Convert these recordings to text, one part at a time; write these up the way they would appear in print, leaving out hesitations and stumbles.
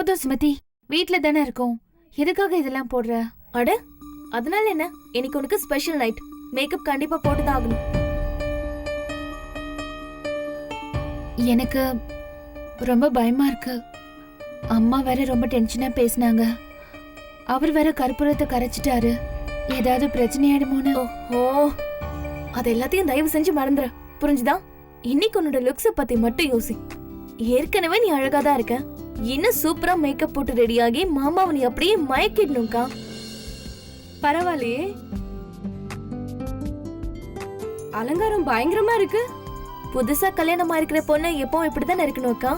போதும் சுமதி, வீட்ல தானே இருக்கோம், எதுக்காக இதெல்லாம் போடுற? அட அதனால என்ன, இன்னைக்கு உனக்கு ஸ்பெஷல் நைட், மேக்கப் கண்டிப்பா போட்டுதான் ஆகணும். எனக்கு ரொம்ப பயமா இருக்கு. அம்மா வேற ரொம்ப டென்ஷனா பேசினாங்க. அவர் வேற கற்பூரத்தை கரைச்சிட்டாரு. ஏதாவது பிரச்சனை ஆயிடுமோன்னு. ஓ அது எல்லாத்தையும் தயவு செஞ்சு மறந்துற, புரிஞ்சுதா? இன்னைக்கு உன்னோட லுக்ஸ பத்தி மட்டும் யோசி. ஏற்கனவே நீ அழகாதான் இருக்க, இன்னும் சூப்பரா மேக்கப் போட்டு ரெடியாகி மாமாவை நீ அப்படியே மயக்கிடணும்க்கா. பரவாயில்லையே, அலங்காரம் பயங்கரமா இருக்கு. புதுசா கல்யாணமா இருக்கிற பொண்ணு எப்பவும் இப்படிதான் இருக்கணும் அக்கா,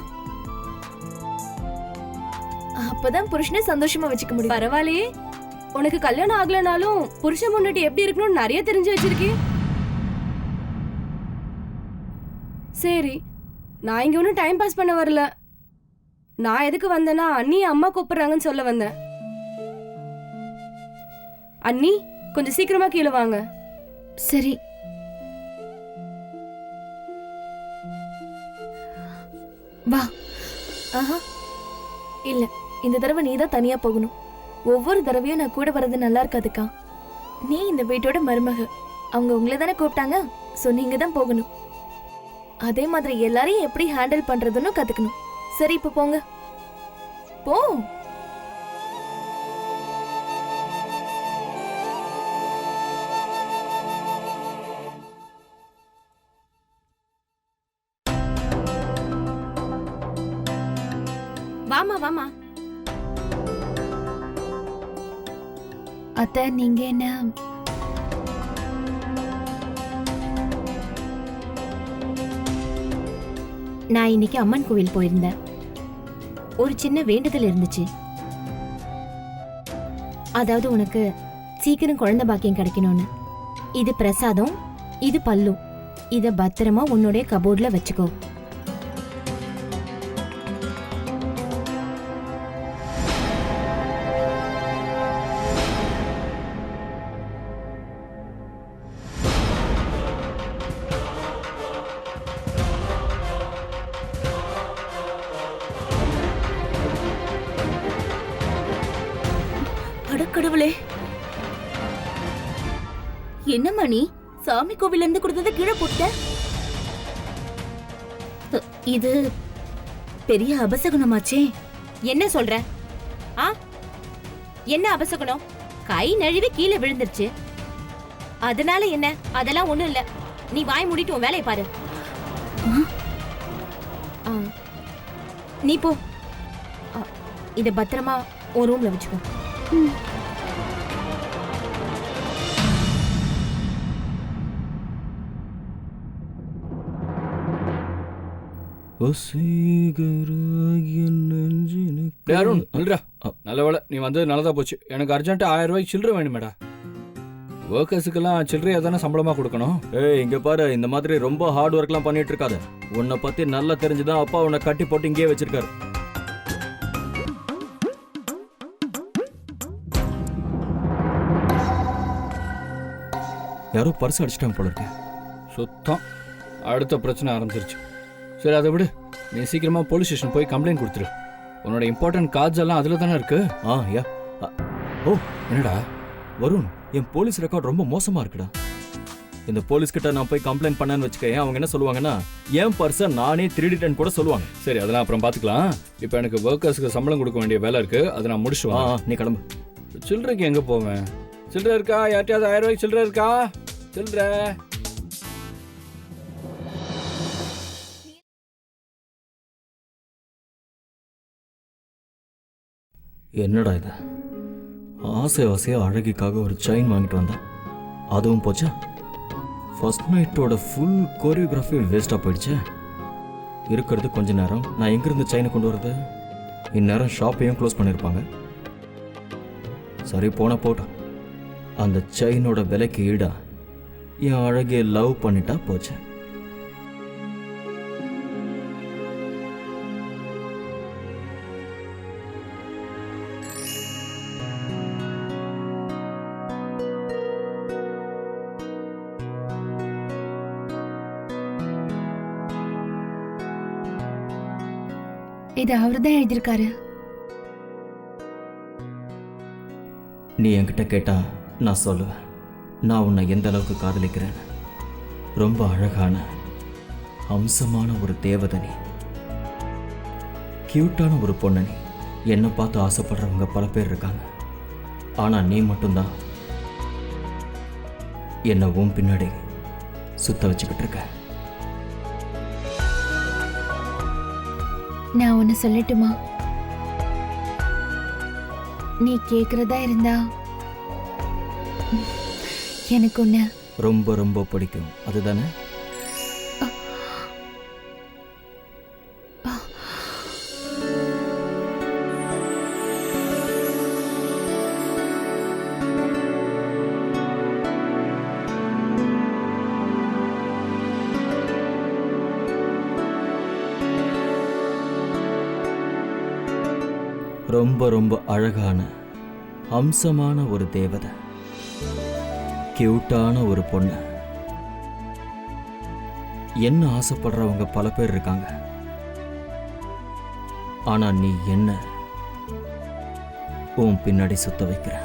அப்பதான் புருஷனை சந்தோஷமா வச்சுக்க முடியும். பரவாயில்லையே, உனக்கு கல்யாணம் ஆகலனாலும் புருஷன் முன்னாடி எப்படி இருக்கணும்னு நிறைய தெரிஞ்சு வச்சிருக்கே. சரி, நான் இங்க ஒன்றும் டைம் பாஸ் பண்ண வரல. நான் எதுக்கு வந்தேன்னா அண்ணி அம்மா கூப்பிடுறாங்கன்னு சொல்ல வந்தேன். அண்ணி கொஞ்சம் சீக்கிரமா கீழே வாங்க. சரி. வா. ஆஹா இல்ல, இந்த தடவை நீ தான் தனியா போகணும். ஒவ்வொரு தடவையும் நான் கூட வர்றது நல்லா இருக்காதுக்கா. நீ இந்த வீட்டோட மருமக, அவங்க உங்களை தானே கூப்பிட்டாங்க, சோ நீங்க தான் போகணும். அதே மாதிரி எல்லாரையும் எப்படி ஹேண்டில் பண்றதுன்னு கத்துக்கணும். சரி இப்ப போங்க, போ. வாமா வாமா. அத்தை, நீங்க என்ன? நான் இன்னைக்கு அம்மன் கோவில் போயிருந்தேன். ஒரு சின்ன வேண்டுதல் இருந்துச்சு. அதாவது உனக்கு சீக்கிரம் குழந்தை பாக்கியம் கிடைக்கணும்னு. இது பிரசாதம், இது பல்லு. இத பத்திரமா உன்னுடைய கபோர்ட்ல வச்சுக்கோ. அடக்கடவுளே, என்ன மணி, சாமி கோவில்ல இருந்து கொடுத்தத கீழே போட்ட? இது பெரிய அபசகுணமாச்சே. என்ன சொல்ற? என்ன அபசகுணம்? கை நழுவி கீழே விழுந்துருச்சு. அதனால என்ன? அதெல்லாம் ஒண்ணும் இல்ல. நீ வாய் மூடிட்டு உன் வேலையை பாரு. நீ போ. இத பத்திரமா உன் ரூம்ல வச்சுக்கோ. நல்ல வேலை நீ வந்து நல்லதா போச்சு. எனக்கு அர்ஜென்ட்டா 1000 ரூபாய்க்கு சில்லறை வேணுமேடா. ஒர்க்கர்ஸுக்கெல்லாம் சில்லறையா தானே சம்பளமா கொடுக்கணும். ஏய் இங்க பாரு, இந்த மாதிரி ரொம்ப ஹார்ட் ஒர்க்லாம் பண்ணிட்டு இருக்காத. உன்னை பத்தி நல்லா தெரிஞ்சுதான் அப்பா உன்னை கட்டி போட்டு இங்கேயே வச்சிருக்காரு. யாரோ பர்ஸ் அடிச்சிட்டாங்க போல இருக்கு. சுத்தம் அடுத்த பிரச்சனை ஆரம்பிச்சிருச்சு. சரி அதை விடு, நீ சீக்கிரமா போலீஸ் ஸ்டேஷன் போய் கம்ப்ளைண்ட் கொடுத்துரு. உன்னோட இம்பார்ட்டன்ட் கார்ட்ஸ் எல்லாம் அதுல தானே இருக்கு. யா. ஓ என்னடா வருண், என் போலீஸ் ரெக்கார்ட் ரொம்ப மோசமா இருக்குடா. இந்த போலீஸ் கிட்ட நான் போய் கம்ப்ளைண்ட் பண்ணேன்னு வச்சுக்கேன், அவங்க என்ன சொல்லுவாங்கன்னா என் பர்ஸை நானே திருடிட்டேன்னு கூட சொல்லுவாங்க. சரி அதெல்லாம் அப்புறம் பாத்துக்கலாம். இப்போ எனக்கு ஒர்க்கர்ஸ்க்கு சம்பளம் கொடுக்க வேண்டிய வேலை இருக்கு, அதை நான் முடிச்சுடுவேன். நீ கிளம்பு. சில்லறைக்கு எங்க போவேன்? சில்லறை இருக்கா? யார்ட்டையாவது 1000 ரூபாய்க்கு சில்லறை இருக்கா? சில்லறை என்னடா இது? ஆசையா அழகிக்காக ஒரு செயின் வாங்கிட்டு வந்தேன், அதுவும் போச்சா. ஃபர்ஸ்ட் நைட்டோட ஃபுல் கோரியோகிராஃபி வேஸ்டாக போயிடுச்சு. இருக்கிறது கொஞ்ச நேரம், நான் எங்கிருந்து செயினை கொண்டு வரது? இந்நேரம் ஷாப்பையும் க்ளோஸ் பண்ணியிருப்பாங்க. சரி போன போட்டோம், அந்த செயினோட விலைக்கு ஈடா என் அழகிய லவ் பண்ணிட்டா போச்சு. இது அவர்தான் எழுதியிருக்காரு. நீ என்கிட்ட கேட்டா நான் சொல்லுவேன் நான் உன்னை எந்த அளவுக்கு காதலிக்கிறேன். ரொம்ப அழகான அம்சமான ஒரு தேவதை நீ, கியூட்டான ஒரு பொண்ணு நீ. என்னை பார்த்து ஆசைப்படுறவங்க பல பேர் இருக்காங்க. ஆனால் நீ மட்டும்தான் என்னை உன் பின்னாடி சுத்த வச்சுக்கிட்டு இருக்க. நான் ஒன்னு சொல்லட்டுமா? நீ கேக்குறதா இருந்தா எனக்கு ஒண்ணு ரொம்ப ரொம்ப பிடிக்கும், அதுதானே? ரொம்ப ரொம்ப அழகான அம்சமான ஒரு தேவதை, கியூட்டான ஒரு பொண்ணு. என்ன ஆசைப்படுறவங்க பல பேர் இருக்காங்க. ஆனா நீ என்ன உன் பின்னாடி சுத்த வைக்கிற.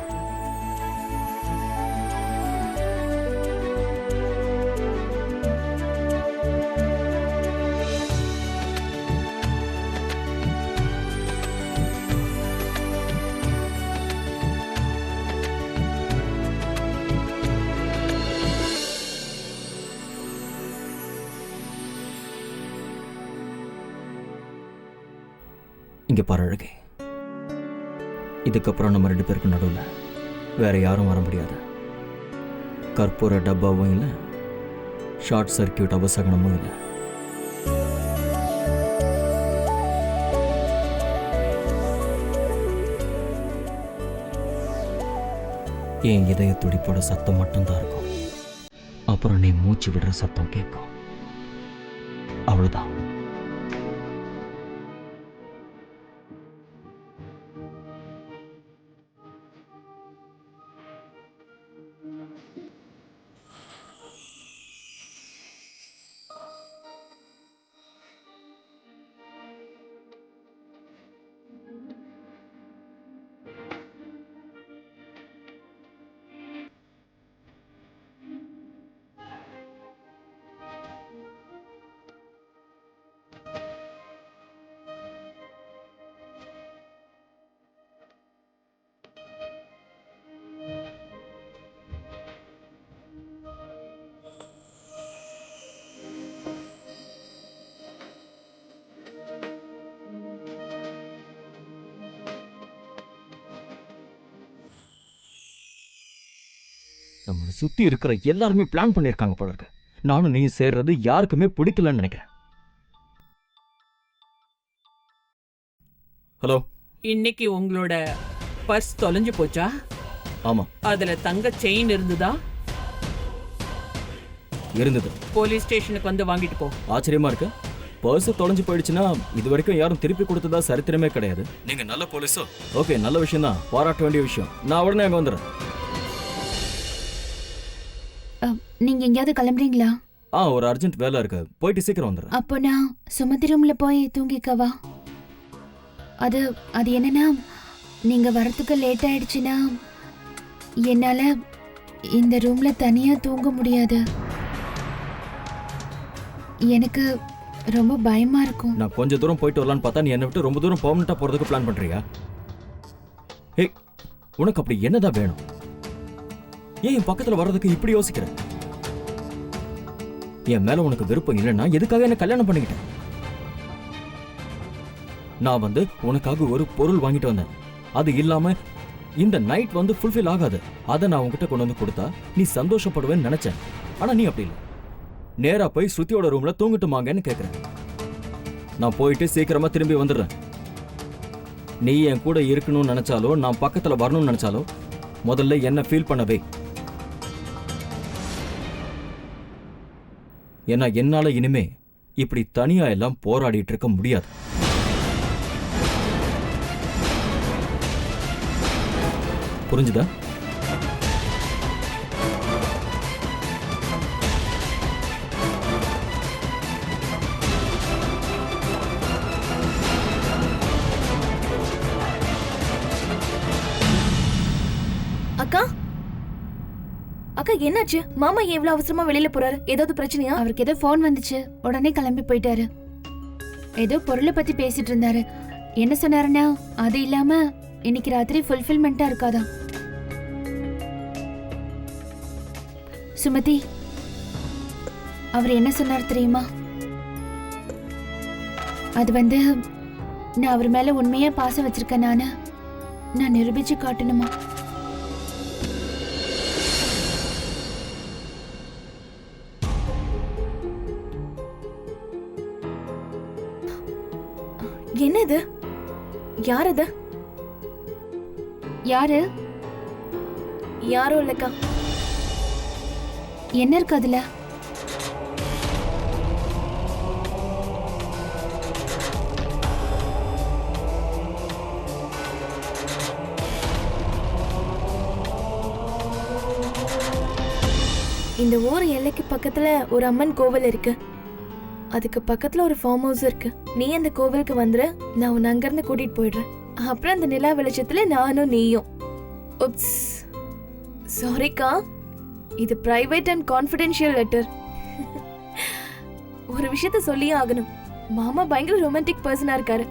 இங்கே பாரு அழகே, இதுக்கப்புறம் நம்ம 2 பேருக்கு நடுவில் வேற யாரும் வர முடியாது. கற்பூர டப்பாவும் இல்லை, ஷார்ட் சர்க்கியூட் அபசகனமும் இல்லை. என் இதய துடிப்போட சத்தம் மட்டும்தான் இருக்கும். அப்புறம் நீ மூச்சு விடுற சத்தம் கேட்கும். அவ்வளவுதான். நம்மளை சுத்தி இருக்கிற எல்லாருமே பிளான் பண்ணியிருக்காங்க போல இருக்கு. நானும் நீ சேர்றது யாருக்குமே பிடிக்கலன்னு நினைக்கிறேன். ஹலோ, இன்னைக்கு உங்களோட பர்ஸ் தொலைஞ்சு போச்சா? ஆமா அதுல தங்க செயின் இருந்ததா? இருந்தது. போலீஸ் ஸ்டேஷனுக்கு வந்து வாங்கிட்டு போ. ஆச்சரியமா இருக்கு. பர்ஸ் தொலைஞ்சு போயிடுச்சுன்னா இது வரைக்கும் யாரும் திருப்பி கொடுத்ததா சரித்திரமே கிடையாது. நீங்க நல்ல போலீஸோ? ஓகே, நல்ல விஷயம் தான், பாராட்ட வேண்டிய விஷயம். நான் உடனே அங்க வந்துடுறேன். நீங்க எங்கேயாவது கிளம்புறீங்களா? ஒரு அர்ஜென்ட் வேலை இருக்கு, போயிட்டு சீக்கிரம் வந்துடுறேன். அப்போ நான் சுமதி ரூம்ல போய் தூங்கிக்கவா? அது அது என்னன்னா, நீங்க வரத்துக்கு லேட் ஆயிடுச்சுன்னா என்னால இந்த ரூம்ல தனியா தூங்க முடியாது. எனக்கு ரொம்ப பயமா இருக்கும். நான் கொஞ்சம் தூரம் போயிட்டு வரலான்னு பார்த்தா நீ என்னை விட்டு ரொம்ப தூரம் பெர்மனண்டா போறதுக்கு பிளான் பண்றியா? ஏய், உனக்கு அப்படி என்னதான் வேணும்? ஏன் என் பக்கத்துல வர்றதுக்கு இப்படி யோசிக்கிற? என் மேல உனக்கு விருப்பம் இல்லைன்னா எதுக்காக என்ன கல்யாணம் பண்ணிக்கிட்டேன்? நான் வந்து உனக்காக ஒரு பொருள் வாங்கிட்டு வந்தேன். அது இல்லாம இந்த நைட் வந்து ஃபுல்ஃபில் ஆகாது. அதை நான் உன்கிட்ட கொண்டு வந்து கொடுத்தா நீ சந்தோஷப்படுவேன்னு நினைச்சேன். ஆனா நீ அப்படி இல்லை. நேரா போய் ஸ்ருதியோட ரூம்ல தூங்கிட்டுமாங்கன்னு கேட்கிறேன். நான் போயிட்டு சீக்கிரமா திரும்பி வந்துடுறேன். நீ என் கூட இருக்கணும்னு நினைச்சாலோ நான் பக்கத்துல வரணும்னு நினைச்சாலோ முதல்ல என்ன ஃபீல் பண்ணவே. ஏன்னா என்னால இனிமே இப்படி தனியா எல்லாம் போராடிட்டு இருக்க முடியாது. புரிஞ்சுதா? அக்கா என்னாச்சு? மாமா ஏன் இவ்வளவு அவசரமா வெளியில போறாரு? ஏதாவது பிரச்சனையா? அவருக்கு ஏதோ ஃபோன் வந்துச்சு, உடனே கிளம்பி போயிட்டாரு. ஏதோ பொருளை பத்தி பேசிட்டு இருந்தாரு. என்ன சொன்னாருன்னா, அது இல்லாம இன்னைக்கு ராத்திரி ஃபுல்ஃபில்மெண்டா இருக்காதான். சுமதி, அவர் என்ன சொன்னார் தெரியுமா? அது வந்து, நான் அவர் மேல உண்மையா பாசம் வச்சிருக்கேன், நான் நிரூபிச்சு காட்டணுமா? என்னது? யார் அது? யாரு? யாரோ இல்லக்கா. என்ன இருக்கு அதுல? இந்த ஊர் எல்லைக்கு பக்கத்துல ஒரு அம்மன் கோவில் இருக்கு. அதுக்கு பக்கத்துல ஒரு ஃபார்ம் ஹவுஸ் இருக்கு. நீ அந்த கோவிலுக்கு வந்துரு, நான் உன்னை அங்கிருந்து கூட்டிட்டு போயிடுறேன். அப்புறம் அந்த நிலா வெளிச்சத்துல நானும் நீயும். உப்ஸ், சாரிக்கா, இது பிரைவேட் அண்ட் கான்ஃபிடென்ஷியல் லெட்டர். ஒரு விஷயத்த சொல்லியே ஆகணும். மாமா பயங்கர ரொமான்டிக் பர்சனா இருக்காரு.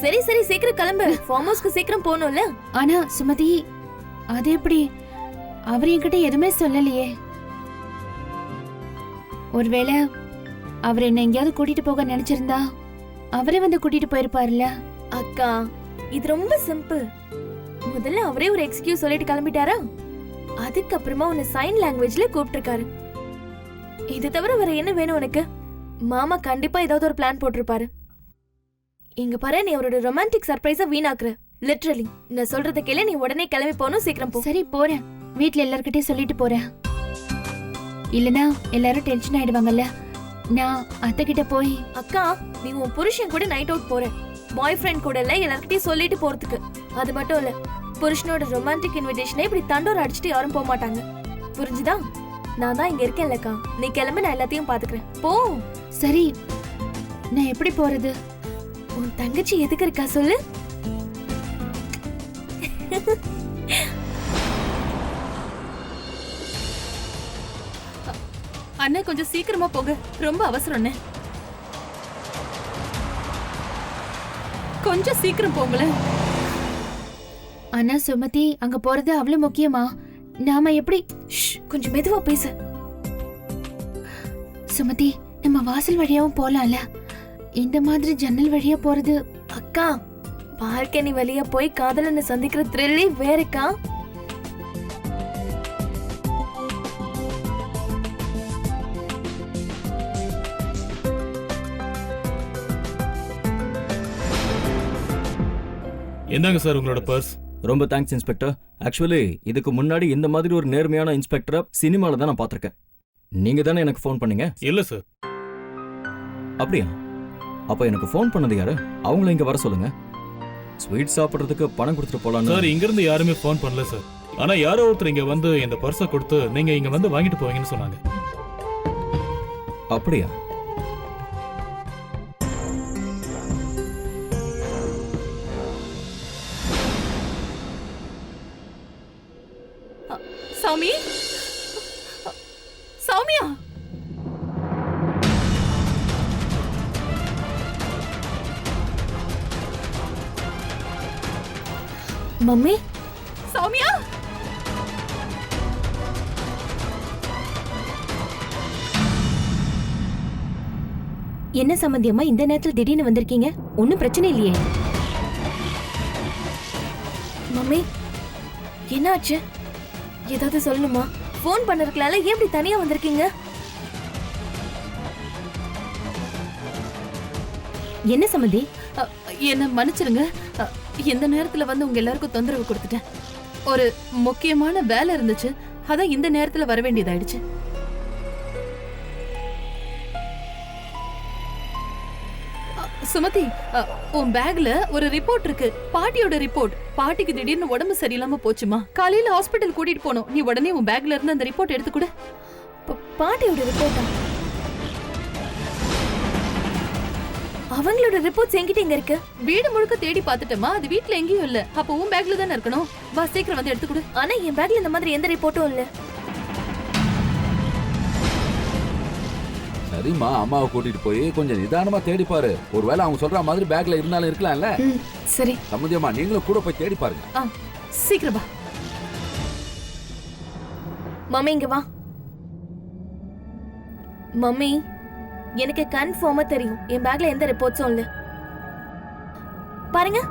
சரி சரி, சீக்கிரம் கிளம்பு. ஃபார்ம் ஹவுஸ்க்கு சீக்கிரம் போகணும்ல. ஆனா சுமதி, அது எப்படி? அவர் என்கிட்ட எதுவுமே சொல்லலையே. ஒருவேளை அவர் என்ன எங்கேயாவது கூட்டிட்டு போக நினைச்சிருந்தா அவரே வந்து கூட்டிட்டு போயிருப்பாருல்ல. அக்கா, இது ரொம்ப சிம்பிள். முதல்ல அவரே ஒரு எக்ஸ்கியூஸ் சொல்லிட்டு கிளம்பிட்டாரா, அதுக்கப்புறமா உன்னை சைன் லாங்குவேஜ்ல கூப்பிட்டிருக்காரு. இது தவிர வேற என்ன வேணும் உனக்கு? மாமா கண்டிப்பா ஏதாவது ஒரு பிளான் போட்டிருப்பாரு. இங்க பாரு, நீ அவரோட ரொமான்டிக் சர்ப்ரைஸ வீணாக்குற. லிட்டரலி, நான் சொல்றத கேளு. நீ உடனே கிளம்பி போகணும். சீக்கிரம் போ. சரி, போறேன். வீட்ல எல்லார்கிட்டயும் சொல்லிட்டு போறேன். இல்லனா எல்லாரும் டென்ஷன் ஆயிடுவாங்கல்ல. நான் அத்தை கிட்ட போய், அக்கா, நீ உன் புருஷன் கூட நைட் அவுட் போற, பாய் ஃப்ரெண்ட் கூட இல்ல, எல்லார்கிட்டயும் சொல்லிட்டு போறதுக்கு. அது மட்டும் இல்ல, புருஷனோட ரொமான்டிக் இன்விடேஷனை இப்படி தண்டோர் அடிச்சுட்டு யாரும் போக மாட்டாங்க. புரிஞ்சுதா? நான் தான் இங்க இருக்கேன்லக்கா. நீ கிளம்பு, நான் எல்லாத்தையும் பாத்துக்கிறேன். போ. சரி, நான் எப்படி போறது? உன் தங்கச்சி எதுக்கு இருக்கா சொல்லு. அண்ணே, கொஞ்சம் சீக்கிரமா போங்க, ரொம்ப அவசரம் அண்ணே. கொஞ்சம் சீக்கிரம் போங்களேன். ஆனா சுமதி, அங்க போறது அவ்வளவு முக்கியமா? நாம எப்படி? கொஞ்சம் மெதுவா பேசு. சுமதி, நம்ம வாசல் வழியாவும் போலாம்ல. இந்த மாதிரி ஜன்னல் வழியா போறது. அக்கா, பால்கனி வழியா போய் காதலனை சந்திக்கிற த்ரில்லே வேறக்கா. என்னங்க சார் உங்களோட பர்ஸ்? ரொம்ப தேங்க்ஸ் இன்ஸ்பெக்டர். ஆக்சுவலி இதுக்கு முன்னாடி இந்த மாதிரி ஒரு நேர்மையான இன்ஸ்பெக்டரை சினிமாவில் தான் நான் பார்த்துருக்கேன். நீங்க தானே எனக்கு ஃபோன் பண்ணீங்க? இல்ல சார். அப்படியா? அப்போ எனக்கு ஃபோன் பண்ணது யாரு? அவங்கள இங்க வர சொல்லுங்க. ஸ்வீட் சாப்பிட்றதுக்கு பணம் கொடுத்துட்டு போலாம் சார். இங்கிருந்து யாருமே ஃபோன் பண்ணல சார். ஆனா யாரோ ஒருத்தர் இங்க வந்து இந்த பர்ஸை கொடுத்து நீங்க இங்க வந்து வாங்கிட்டு போவீங்கன்னு சொன்னாங்க. அப்படியா? சாமி, சௌமியா, மம்மி, சௌமியா. என்ன சம்பந்தியம்மா இந்த நேரத்துல திடீர்னு வந்திருக்கீங்க? ஒன்னும் பிரச்சனை இல்லையே? மம்மி, என்னாச்சு? ஏதாவது சொல்லணுமா? ஃபோன் பண்ணிருக்கலாம்ல, ஏன் இப்படி தனியா வந்திருக்கீங்க? என்ன சம்பந்தி? என்ன மன்னிச்சிருங்க. இந்த நேரத்துல வந்து உங்க எல்லாருக்கும் தொந்தரவு கொடுத்துட்டேன். ஒரு முக்கியமான வேலை இருந்துச்சு, அதான் இந்த நேரத்துல வர வேண்டியதாயிடுச்சு. சுமதி, உன் பேக்ல ஒரு ரிப்போர்ட் இருக்கு, பாட்டியோட ரிப்போர்ட். பாட்டிக்கு திடீர்னு உடம்பு சரியில்லாம போச்சுமா. காலையில ஹாஸ்பிட்டல் கூட்டிட்டு போனோம். நீ உடனே உன் பேக்ல இருந்து அந்த ரிப்போர்ட் எடுத்து கொடு. பாட்டியோட ரிப்போர்ட்டா? அவங்களோட ரிப்போர்ட்ஸ் என்கிட்ட எங்க இருக்கு? வீடு முழுக்க தேடி பார்த்துட்டமா, அது வீட்ல எங்கேயும் இல்ல. அப்ப உன் பேக்ல தானே இருக்கணும். வா, சீக்கிரம் வந்து எடுத்து கொடு. ஆனா என் பேக்ல இந்த மாதிரி எந்த ரிப்போர்ட்டும் இல்ல. சரிம்மா, அம்மாவை கூட்டிட்டு போய் கொஞ்சம் நிதானமா தேடி பாரு. ஒருவேளை அவங்க சொல்ற மாதிரி பேக்ல இருந்தாலும் இருக்கலாம்ல. சரி. சம்மந்தியம்மா, நீங்களும் கூட போய் தேடி பாருங்க. சீக்கிரம் வா. மம்மி இங்க வா. மம்மி, எனக்கு கன்ஃபார்மா தெரியும் என் பேக்ல எந்த ரிப்போர்ட்ஸும் இல்ல. பாருங்க.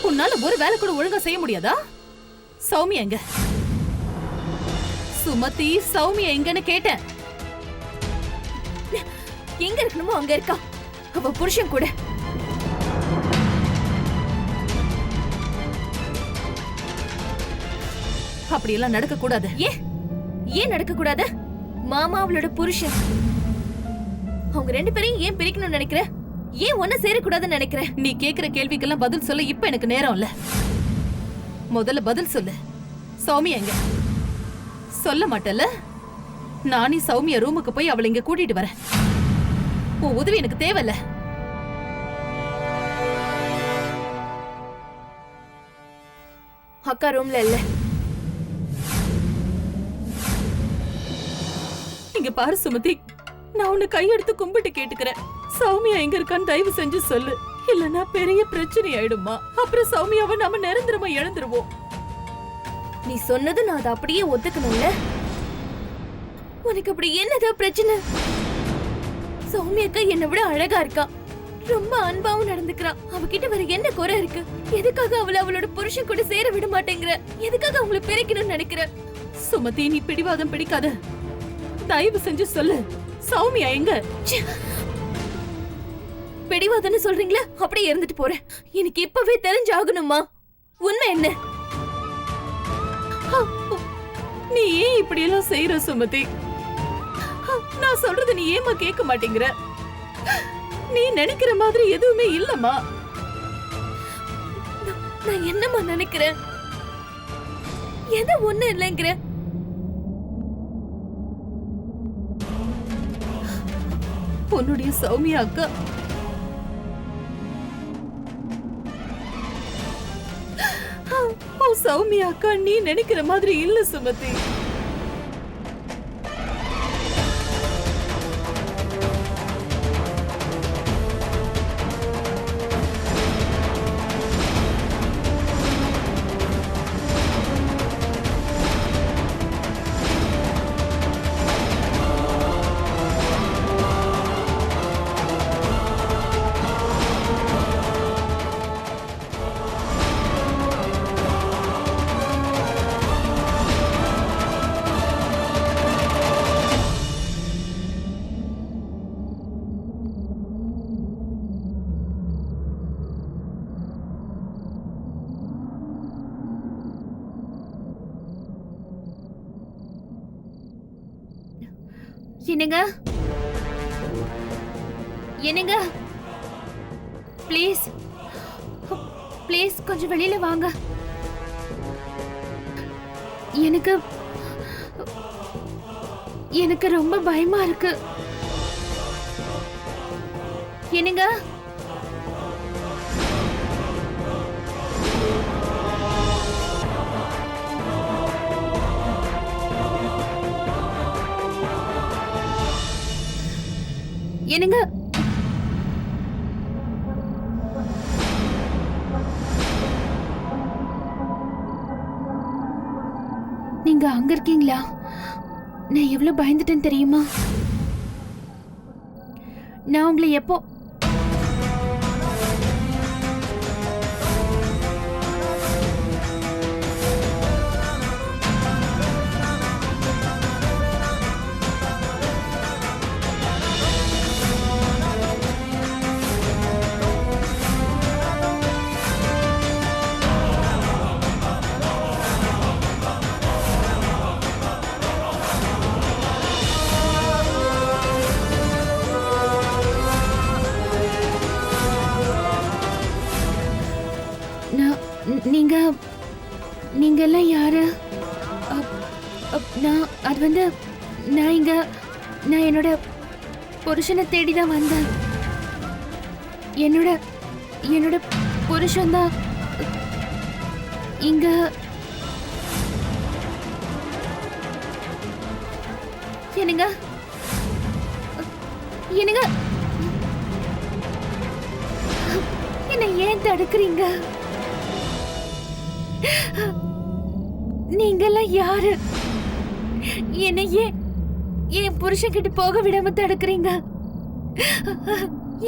உன்னால ஒரு வேலை கூட ஒழுங்கா செய்ய முடியாதா? சௌமியா எங்க? சுமதி, சௌமியா எங்கன்னு கேட்டேன். எங்க இருக்கணுமோ அங்க இருக்கா. அவ புருஷன் கூட. அப்படியெல்லாம் நடக்க கூடாது. ஏன் நடக்க கூடாது? மாமா அவளோட புருஷன். அவங்க ரெண்டு பேரையும் ஏன் பிரிக்கணும்னு நினைக்கிற? ஏன் ஒன்ன சேரக்கூடாதுன்னு நினைக்கிற? நீ கேக்குற கேள்விக்கெல்லாம் பதில் சொல்ல இப்ப எனக்கு நேரம் இல்ல. முதல்ல பதில் சொல்லு. சௌமியா எங்க? சொல்ல மாட்டல? நானே சௌமியா ரூமுக்கு போய் அவளை இங்க கூட்டிட்டு வரேன். உன் உதவி எனக்கு தேவையில்ல. அக்கா ரூம்ல இல்ல. இங்க பாரு சுமதி, நான் உன்னை கையெடுத்து கும்பிட்டு கேட்டுக்கிறேன். சௌமியா எங்க இருக்கான்னு தயவு செஞ்சு சொல்லு. இல்லன்னா பெரிய பிரச்சனை ஆயிடுமா. அப்புறம் சௌமியாவை நாம நிரந்தரமா இழந்துருவோம். நீ சொன்னது நான் அதை அப்படியே ஒத்துக்கணும்ல. உனக்கு அப்படி என்னதான் பிரச்சனை? சௌமியாக்கா என்னை விட அழகா இருக்கா. ரொம்ப அன்பாவும் நடந்துக்கிறா. அவகிட்ட வேற என்ன குறை இருக்கு? எதுக்காக அவளை அவளோட புருஷன் கூட சேர விட மாட்டேங்கிற? எதுக்காக அவங்களை பிரிக்கணும்னு நினைக்கிற? சுமதி, நீ பிடிவாதம் பிடிக்காத. தயவு செஞ்சு சொல்லு, சௌமியா எங்க? பிடிவாதன்னு சொல்றீங்களா? அப்படியே இருந்துட்டு போறேன். எனக்கு இப்பவே தெரிஞ்சாகணுமா உண்மை என்ன? நீ ஏன் இப்படி எல்லாம் செய்யற சுமதி? நான் சொல்றது நீ ஏமா கேட்க மாட்டேங்கிற? நீ நினைக்கிற மாதிரி எதுவுமே இல்லம்மா. நான் என்னமா நினைக்கிறேன்? எது ஒண்ணு இல்லைங்கிற? உன்னுடைய சௌமியா அக்கா சௌமியா அக்கா நீ நினைக்கிற மாதிரி இல்ல சுமதி. என்னங்க? என்னங்க? ப்ளீஸ் ப்ளீஸ் கொஞ்சம் வெளியில வாங்க. எனக்கு ரொம்ப பயமா இருக்கு. என்னங்க? என்னங்க? நீங்க அங்க இருக்கீங்களா? நான் எவ்வளவு பயந்துட்டேன் தெரியுமா? நான் உங்களை எப்போ நீங்க எல்லாம் யாரு? நான் என்னோட புருஷனை தேடி தான் வந்தேன். என்னோட என்னோட புருஷன்தான் இங்க என்னங்க என்னங்க என்ன ஏன் தடுக்கிறீங்க? நீங்கெல்லாம் யாரு? என்ன ஏன் என் புருஷன்கிட்ட போக விடாம தடுக்கிறீங்க?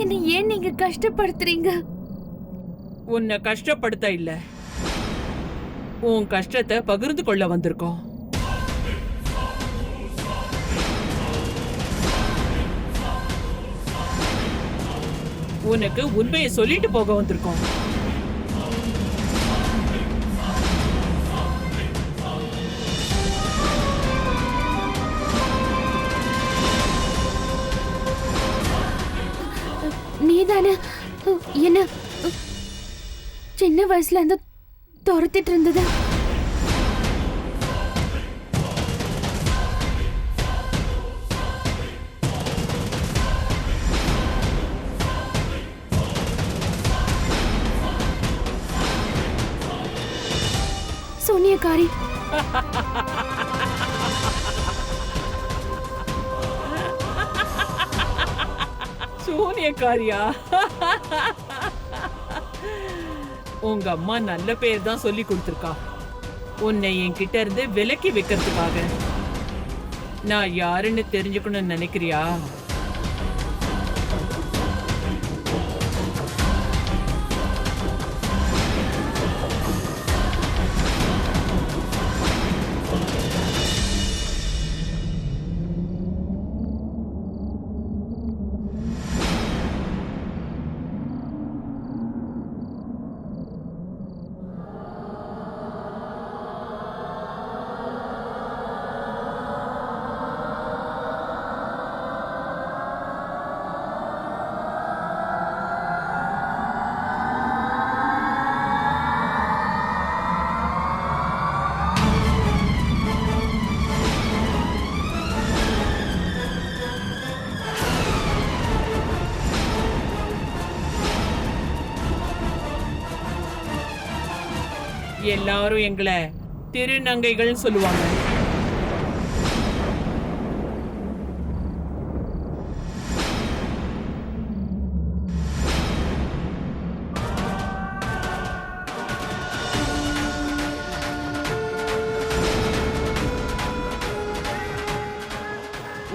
என்ன ஏன் நீங்க கஷ்டப்படுத்துறீங்க? உன்னை கஷ்டப்படுத்த இல்ல, உன் கஷ்டத்தை பகிர்ந்து கொள்ள வந்திருக்கோம். உனக்கு உண்மையை சொல்லிட்டு போக வந்திருக்கோம். நீதானே என்ன சின்ன வயசுல இருந்து துரத்திட்டு இருந்தது? சூனியக்காரி. சூனியக்காரியா? உங்க அம்மா நல்ல பேர் தான் சொல்லி கொடுத்திருக்கா, உன்னை என்கிட்ட இருந்து விலக்கி வைக்கிறதுக்காக. நான் யாருன்னு தெரிஞ்சுக்கணும்னு நினைக்கிறியா? எல்லாரும் எங்களை திருநங்கைகள் சொல்லுவாங்க.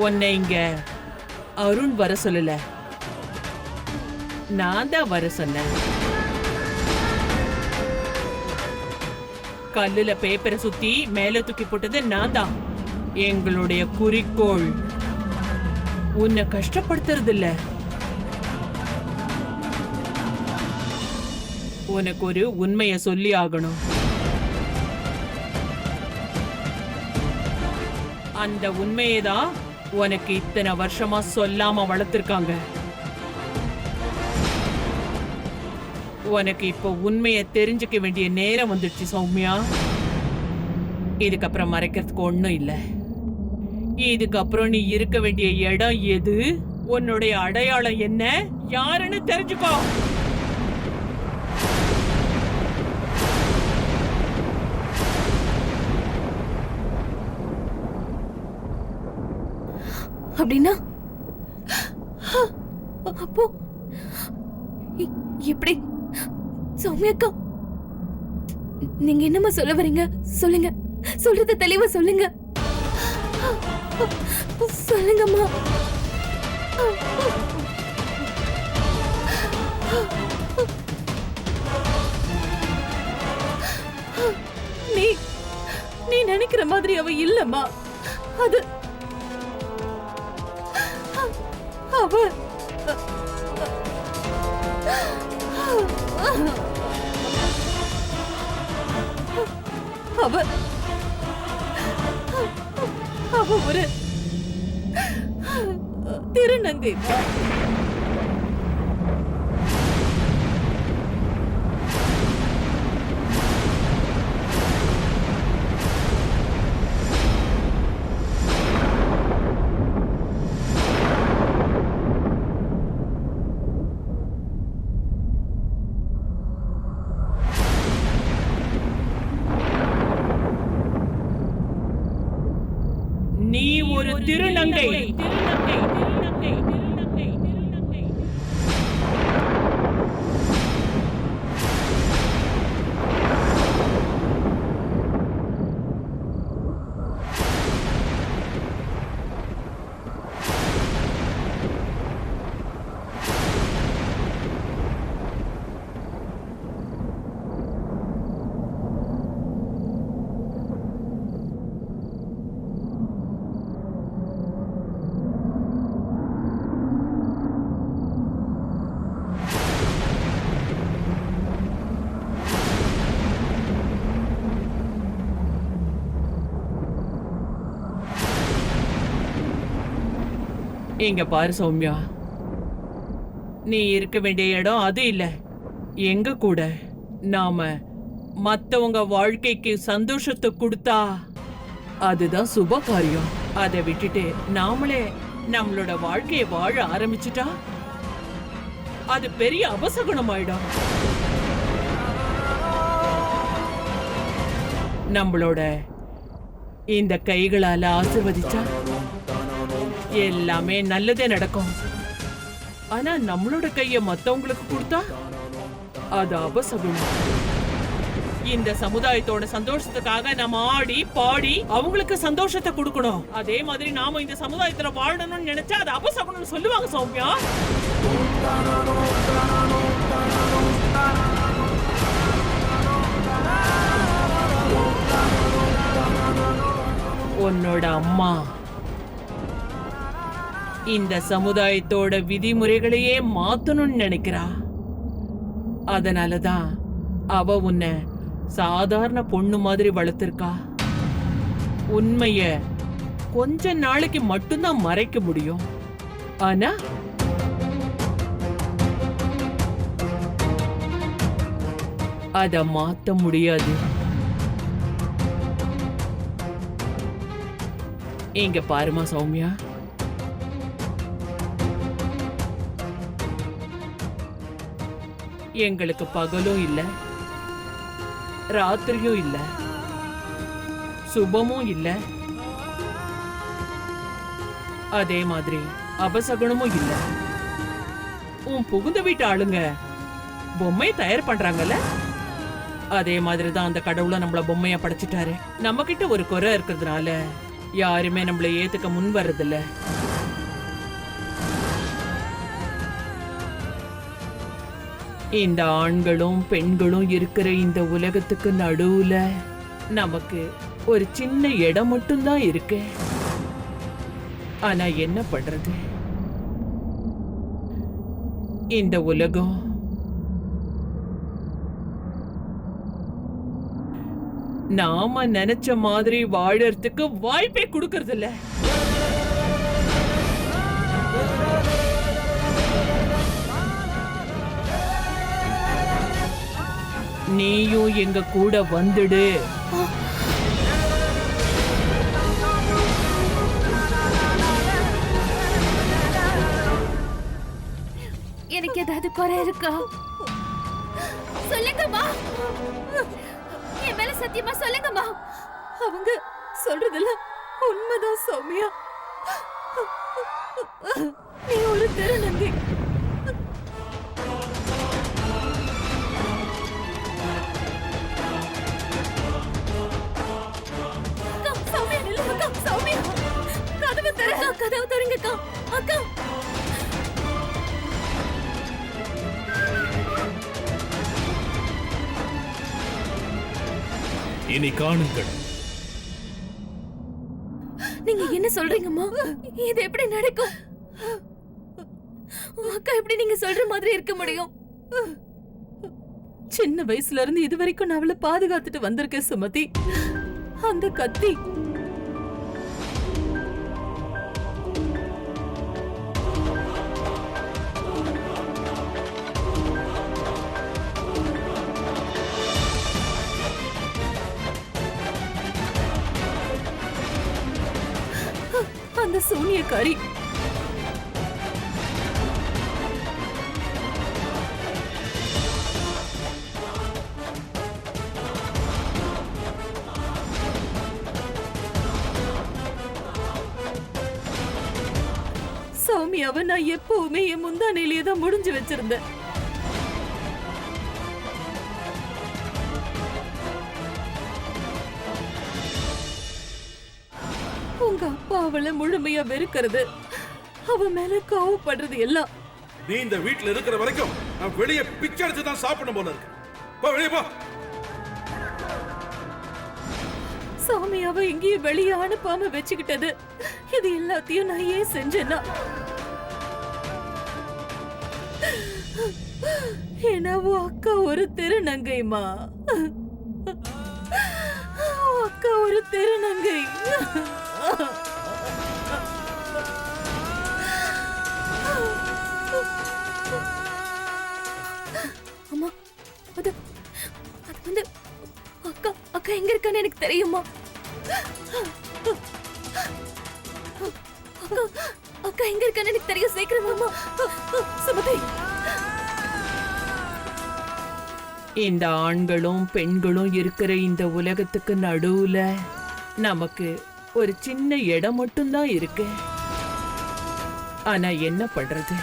உன்னை இங்க அருண் வர சொல்லல, நான் தான் வர சொன்னேன். கல்லுல பேப்பரை சுத்தி மேல தூக்கி போட்டது நான் தான். எங்களுடைய குறிக்கோள் உன்னை கஷ்டப்படுத்துறது இல்ல, உனக்கு ஒரு உண்மையை சொல்லி ஆகணும். அந்த உண்மையை தான் உனக்கு இத்தனை வருஷமா சொல்லாம வளர்த்திருக்காங்க. உனக்கு இப்போ உண்மையை தெரிஞ்சுக்க வேண்டிய நேரம் வந்துடுச்சு சௌமியா. இதுக்கப்புறம் மறைக்கிறதுக்கு ஒண்ணும் இல்ல. இதுக்கப்புறம் நீ இருக்க வேண்டிய இடம் எது, உன்னுடைய அடையாளம் என்ன, யாருன்னு தெரிஞ்சுக்கோ. அப்படின்னா அப்போ எப்படி சௌமியாக்கா? நீங்க என்னமா சொல்ல வரீங்க? சொல்லுங்க, சொல்றது தெளிவா சொல்லுங்க. சொல்லுங்கம்மா. நீ நீ நினைக்கிற மாதிரி அவ இல்லம்மா. அது அவ அவ அவ ஒரு திருநங்கை. திருநங்கை திருநங்கை திருநங்கை திருநங்கை. இங்க பாரு சௌமியா, நீ இருக்க வேண்டிய இடம் அது இல்ல. எங்க கூட நாம மத்தவங்க வாழ்க்கைக்கு சந்தோஷத்தை கொடுத்தா அதுதான் சுப காரியம். அதை விட்டுட்டு நாமளே நம்மளோட வாழ்க்கையை வாழ ஆரம்பிச்சுட்டா அது பெரிய அபசகுணமாயிடும். நம்மளோட இந்த கைகளால ஆசீர்வதிச்சா எல்லாமே நல்லதே நடக்கும். ஆனா நம்மளோட கைய மத்தவங்களுக்கு கொடுத்தா அது அபசகுணம். இந்த சமுதாயத்தோட சந்தோஷத்துக்காக நம்ம ஆடி பாடி அவங்களுக்கு சந்தோஷத்தை கொடுக்கணும். அதே மாதிரி நாம இந்த சமுதாயத்துல வாழணும்னு நினைச்சா அது அபசகுணம்னு சொல்லுவாங்க சௌமியா. உன்னோட அம்மா இந்த சமுதாயத்தோட விதிமுறைகளையே மாத்தணும்னு நினைக்கிறா. அதனாலதான் அவ உன்னை சாதாரண பொண்ணு மாதிரி வளர்த்திருக்கா. உண்மைய கொஞ்ச நாளைக்கு மட்டும்தான் மறைக்க முடியும். ஆனா அத மாத்த முடியாது. இங்க பாருமா சௌமியா, எங்களுக்கு பகலும் இல்ல, ராத்திரியும் இல்ல, சுபமும் இல்ல, அதே மாதிரி அபசகுணமும் இல்ல. உன் புகுந்த வீட்டு ஆளுங்க பொம்மையை தயார் பண்றாங்கல்ல, அதே மாதிரி தான் அந்த கடவுளை நம்மள பொம்மையா படைச்சிட்டாரு. நம்ம கிட்ட ஒரு குறை இருக்கிறதுனால யாருமே நம்மள ஏத்துக்க முன் வர்றதில்ல. இந்த ஆண்களும் பெண்களும் இருக்கிற இந்த உலகத்துக்கு நடுவுல நமக்கு ஒரு சின்ன இடம் மட்டும்தான் இருக்கு. ஆனா என்ன பண்றது, இந்த உலகம் நாம நினைச்ச மாதிரி வாழறதுக்கு வாய்ப்பே கொடுக்கறது இல்ல. நீயும் எங்க கூட வந்துடு. எனக்கு ஏதாவது குறை இருக்கா? சொல்லுங்கம்மா, என் மேல சத்தியமா சொல்லுங்கம்மா. அவங்க சொல்றதெல்லாம் உண்மைதான் சௌமியா. நீ ஒரு திருநங்கை. சௌமியா நில்லு அக்கா. சௌமியா கதவு திறங்க. கதவு திறங்க அக்கா. அக்கா இனி காணுங்கள். நீங்க என்ன சொல்றீங்கம்மா? இது எப்படி நடக்கும்? அக்கா எப்படி நீங்க சொல்ற மாதிரி இருக்க முடியும்? சின்ன வயசுல இருந்து இது வரைக்கும் நான் அவளை பாதுகாத்துட்டு வந்திருக்கேன் சுமதி. அந்த கத்தி அந்த சூனியக்காரி சௌமியாவை நான் எப்பவுமே என் முந்தானையிலேயே தான் முடிஞ்சு வச்சிருந்தேன். உங்க அப்பா அவளை முழுமையா வெறுக்கிறது, அவ மேல கோவப்படுறது எல்லாம் நீ இந்த வீட்டுல இருக்கிற வரைக்கும் நான் வெளியே பிச்சை எடுத்து தான் சாப்பிடணும் போல இருக்கு. போ வெளியே போ. சாமியாவை எங்கேயும் வெளியே அனுப்பாம வச்சுக்கிட்டது, இது எல்லாத்தையும் நான் ஏன் செஞ்சேன்னா, ஏன்னா உன் அக்கா ஒரு திருநங்கைமா, அக்கா ஒரு திருநங்கை. அம்மா, அது அது வந்து அக்கா அக்கா எங்க இருக்கான்னு எனக்கு தெரியுமா? அக்கா அக்கா எங்க இருக்கான்னு எனக்கு தெரியும். சீக்கிரம் அம்மா. சுமதி, இந்த ஆண்களும் பெண்களும் இருக்கிற இந்த உலகத்துக்கு நடுவுல நமக்கு ஒரு சின்ன இடம் மட்டும்தான் இருக்கு. ஆனா என்ன பண்றது,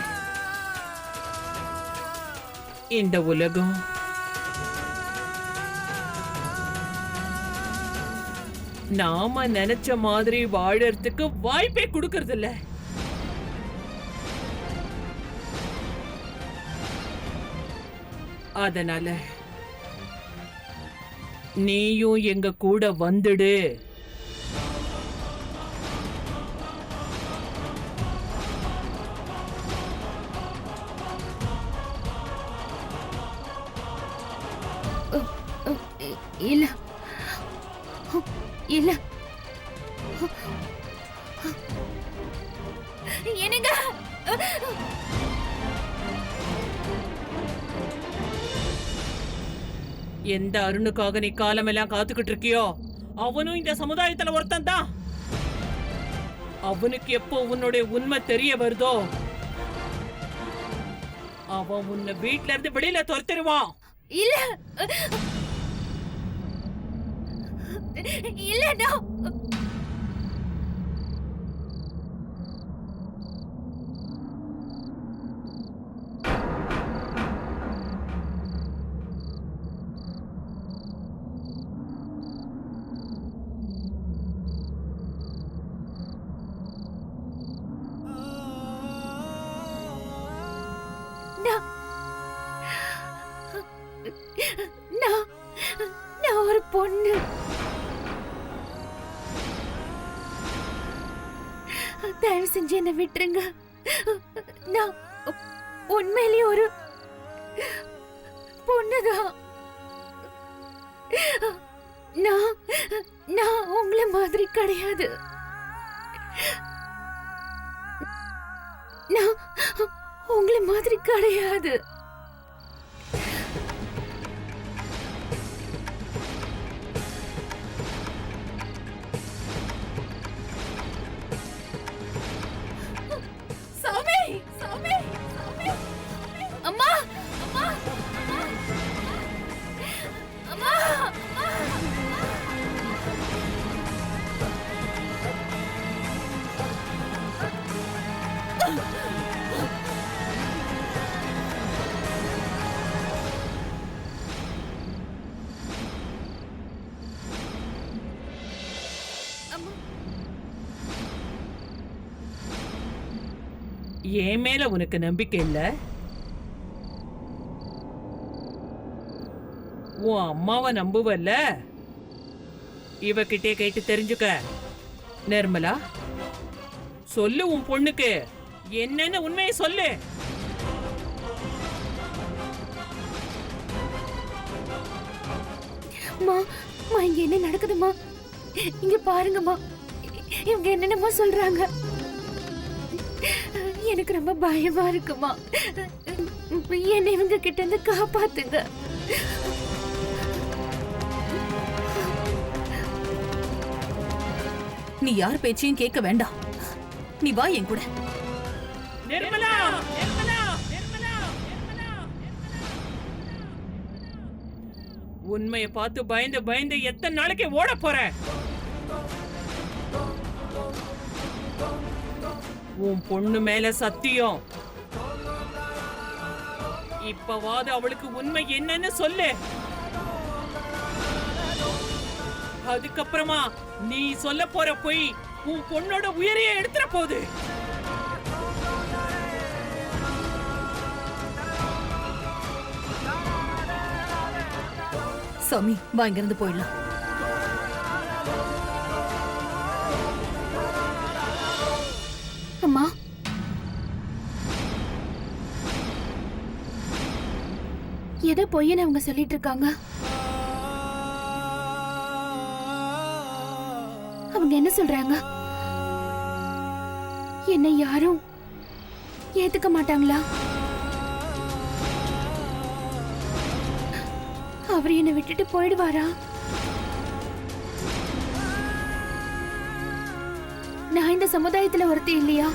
இந்த உலகம் நாம நினைச்ச மாதிரி வாழறதுக்கு வாய்ப்பே கொடுக்கறது இல்ல. அதனால நீயும் எங்க கூட வந்துடு. இல்ல இல்ல, என்னங்க எந்த அருணுக்காக நீ காலமெல்லாம் காத்துக்கிட்டு இருக்கியோ அவனும் இந்த சமுதாயத்துல ஒருத்தன் தான். அவனுக்கு எப்போ உன்னுடைய உண்மை தெரிய வருதோ அவன் உன்னை வீட்ல இருந்து வெளியில துரத்திடுவான். இல்ல இல்ல, நான் ஒரு பொண்ணு. தயவு செஞ்சு என்ன விட்டுருங்க. நான் உண்மையிலேயே ஒரு பொண்ணுதான். நான் உங்களை மாதிரி கிடையாது. நான் உங்களை மாதிரி கிடையாது. அம்மா அம்மா அம்மா என் மேல உனக்கு நம்பிக்கை இல்ல? உன் அம்மாவை நம்புவல்ல? இவகிட்டே கேட்டு தெரிஞ்சுக்க. நிர்மலா, சொல்லு உன் பொண்ணுக்கு என்னன்னு உண்மையை சொல்லு. இங்க என்ன நடக்குதுமா? இங்க பாருங்கம்மா, இவங்க என்னென்னமா சொல்றாங்க. எனக்கு ரொம்ப பயமா இருக்குமா. என்னை இவங்க கிட்ட இருந்து காப்பாத்துங்க. நீ யார் பேச்சையும் கேட்க வேண்டாம். நீ வா என் கூட. நிர்மலா, நிர்மலா, நிர்மலா, நிர்மலா. உண்மையை பார்த்து பயந்து பயந்து எத்தனை நாளைக்கு ஓட போற? உன் பொண்ணு மேல சத்தியம். இப்பவாது அவளுக்கு உண்மை என்னன்னு சொல்லு. அதுக்கப்புறமா நீ சொல்ல போற பொய் உன் பொண்ணோட உயிரையே எடுத்துற போகுது. சாமி வா, இங்கிருந்து போயிடலாம். அம்மா, எதை பொய்யன்னு அவங்க சொல்லிட்டு இருக்காங்க? அவங்க என்ன சொல்றாங்க? என்னை யாரும் ஏத்துக்க மாட்டாங்களா? அவர் என்னை விட்டுட்டு போயிடுவாரா? நான் இந்த சமுதாயத்துல ஒருத்தி இல்லையா?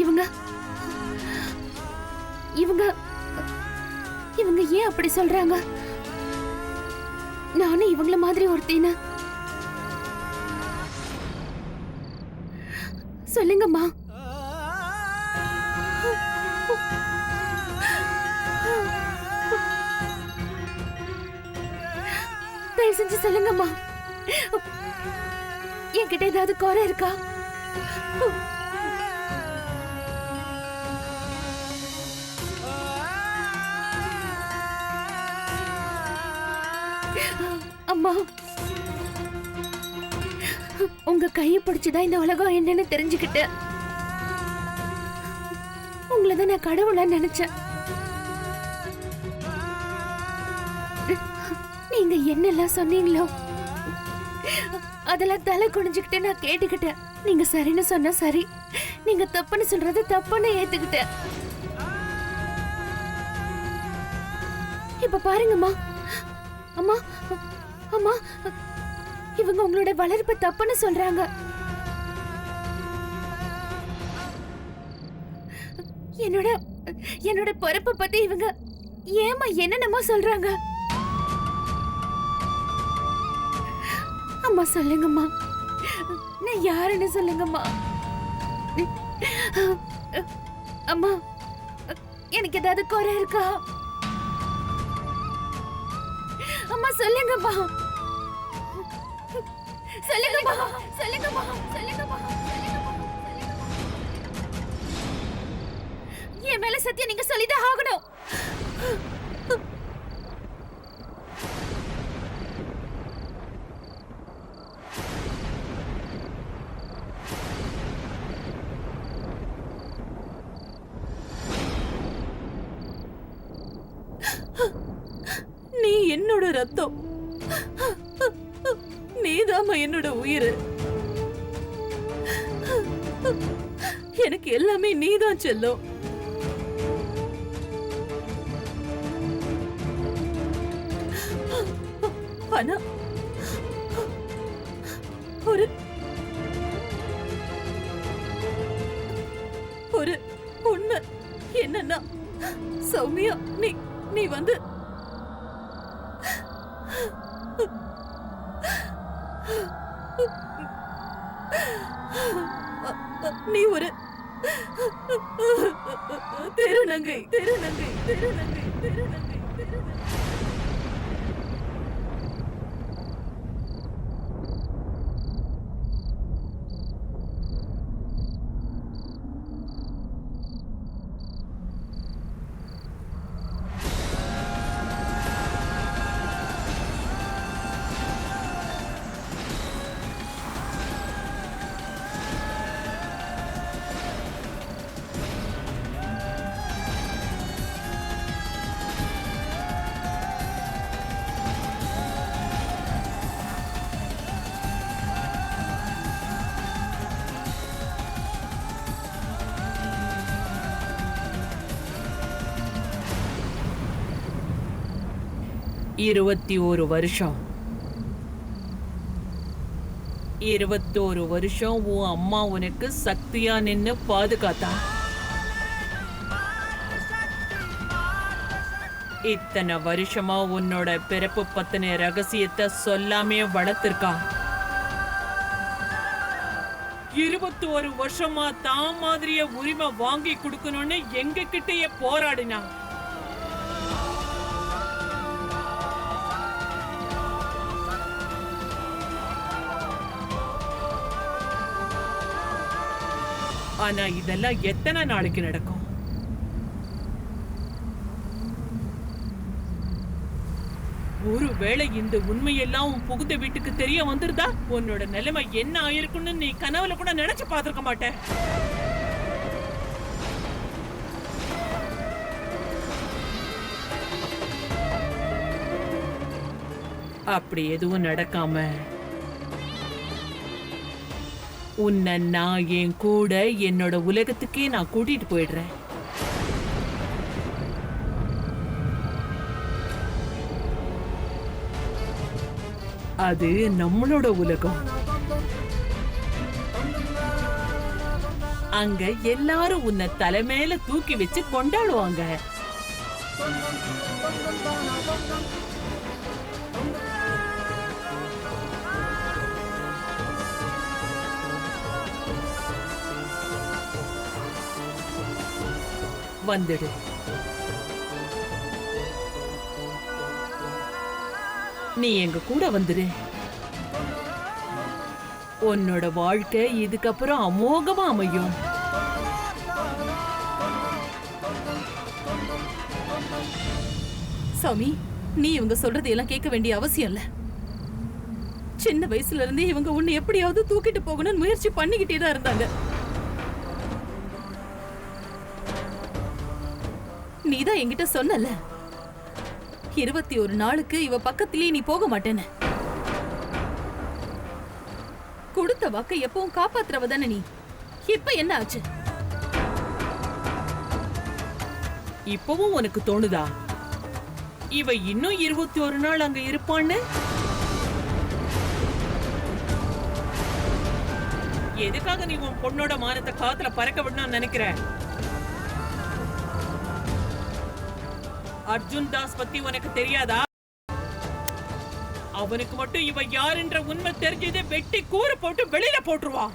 இவங்க இவங்க இவங்க ஏன் அப்படி சொல்றாங்க? நானும் இவங்கள மாதிரி ஒருத்தின்னு சொல்லுங்கம்மா. தயவு செஞ்சு சொல்லுங்கம்மா. என்கிட்ட ஏதாவது குறை இருக்கா? அம்மா, உங்க கையை பிடிச்சுதான் இந்த உலகம் என்னன்னு தெரிஞ்சுக்கிட்டேன். உங்களதான் நான் கடவுளா நினைச்சேன். நீங்க என்னெல்லாம் சொன்னீங்களோ அதெல்லாம் தலை குனிஞ்சுக்கிட்டு நான் கேட்டுக்கிட்டேன். நீங்க சரின்னு சொன்னா சரி, நீங்க தப்புன்னு சொல்றது தப்புன்னு ஏத்துக்கிட்டேன். இப்ப பாருங்கம்மா. அம்மா அம்மா, இவங்க உங்களோட வளர்ப்பு தப்புன்னு சொல்றாங்க. என்னோட பொறுப்பை பத்தி இவங்க ஏமா என்னென்னமோ சொல்றாங்க. அம்மா சொல்லுங்கம்மா, நான் யாருன்னு சொல்லுங்கம்மா. அம்மா, எனக்கு ஏதாவது குறை இருக்கா? அம்மா சொல்லுங்கம்மா, சொல்லுங்கம்மா, சொல்லுங்கம்மா, சொல்லுங்கம்மா. என் மேல சத்தியம் நீங்க சொல்லிதான் ஆகணும். நீ என்னோட ரத்தம், நீதாம்மா என்னோட உயிர். எனக்கு எல்லாமே நீதான் செல்லும். ஆனா ஒரு உண்மை என்னன்னா, சௌமியா, நீ வந்து நீ ஒரு தெருநங்கை. இருபத்தி வருஷம் 21 வருஷம் உன் அம்மா உனக்கு சக்தியா நின்னு பாதுகாத்தா. இத்தனை வருஷமா உன்னோட பிறப்பு பத்தின ரகசியத்தை சொல்லாமே வளர்த்திருக்கா. 21 வருஷமா தான் மாதிரியே உரிமை வாங்கி கொடுக்கணும்னு எங்க கிட்டயே போராடினா. ஆனா இதெல்லாம் எத்தனை நாளைக்கு நடக்கும்? ஒருவேளை இந்த உண்மையெல்லாம் உன் புகுந்த வீட்டுக்கு தெரிய வந்துருதா உன்னோட நிலைமை என்ன ஆயிருக்குன்னு நீ கனவுல கூட நினைச்சு பார்த்திருக்க மாட்ட. அப்படி எதுவும் நடக்காம உன்னை நான் என் கூட என்னோட உலகத்துக்கே நான் கூட்டிட்டு போயிடுறேன். அது நம்மளோட உலகம். அங்க எல்லாரும் உன்னை தலைமையில தூக்கி வச்சு கொண்டாடுவாங்க. வந்துடு. நீ எங்க கூட வந்துரு. உன்னோட வாழ்க்கை இதுக்கப்புறம் அமோகமா அமையும். சாமி, நீ இவங்க சொல்றது எல்லாம் கேட்க வேண்டிய அவசியம் இல்ல. சின்ன வயசுல இருந்தே இவங்க உன்னை எப்படியாவது தூக்கிட்டு போகணும்னு முயற்சி பண்ணிக்கிட்டே தான் இருந்தாங்க. நீதான் என்கிட்ட சொன்னல 21 நாளுக்கு இவ பக்கத்திலேயே நீ போக மாட்டேன்னு. கொடுத்த வாக்கை எப்பவும் காப்பாத்துறவ தானே நீ. இப்ப என்ன ஆச்சு? இப்பவும் உனக்கு தோணுதா இவ இன்னும் 21 நாள் அங்க இருப்பான்னு? எதுக்காக நீ உன் பொண்ணோட மானத்தை காத்துல பறக்க விடணும்னு நினைக்கிற? அர்ஜுன் தாஸ் பத்தி உனக்கு தெரியாதா? அவனுக்கு மட்டும் இவ யாருன்ற உண்மை தெரிஞ்சதை வெட்டி கூறு போட்டு வெளியில போட்டுருவா.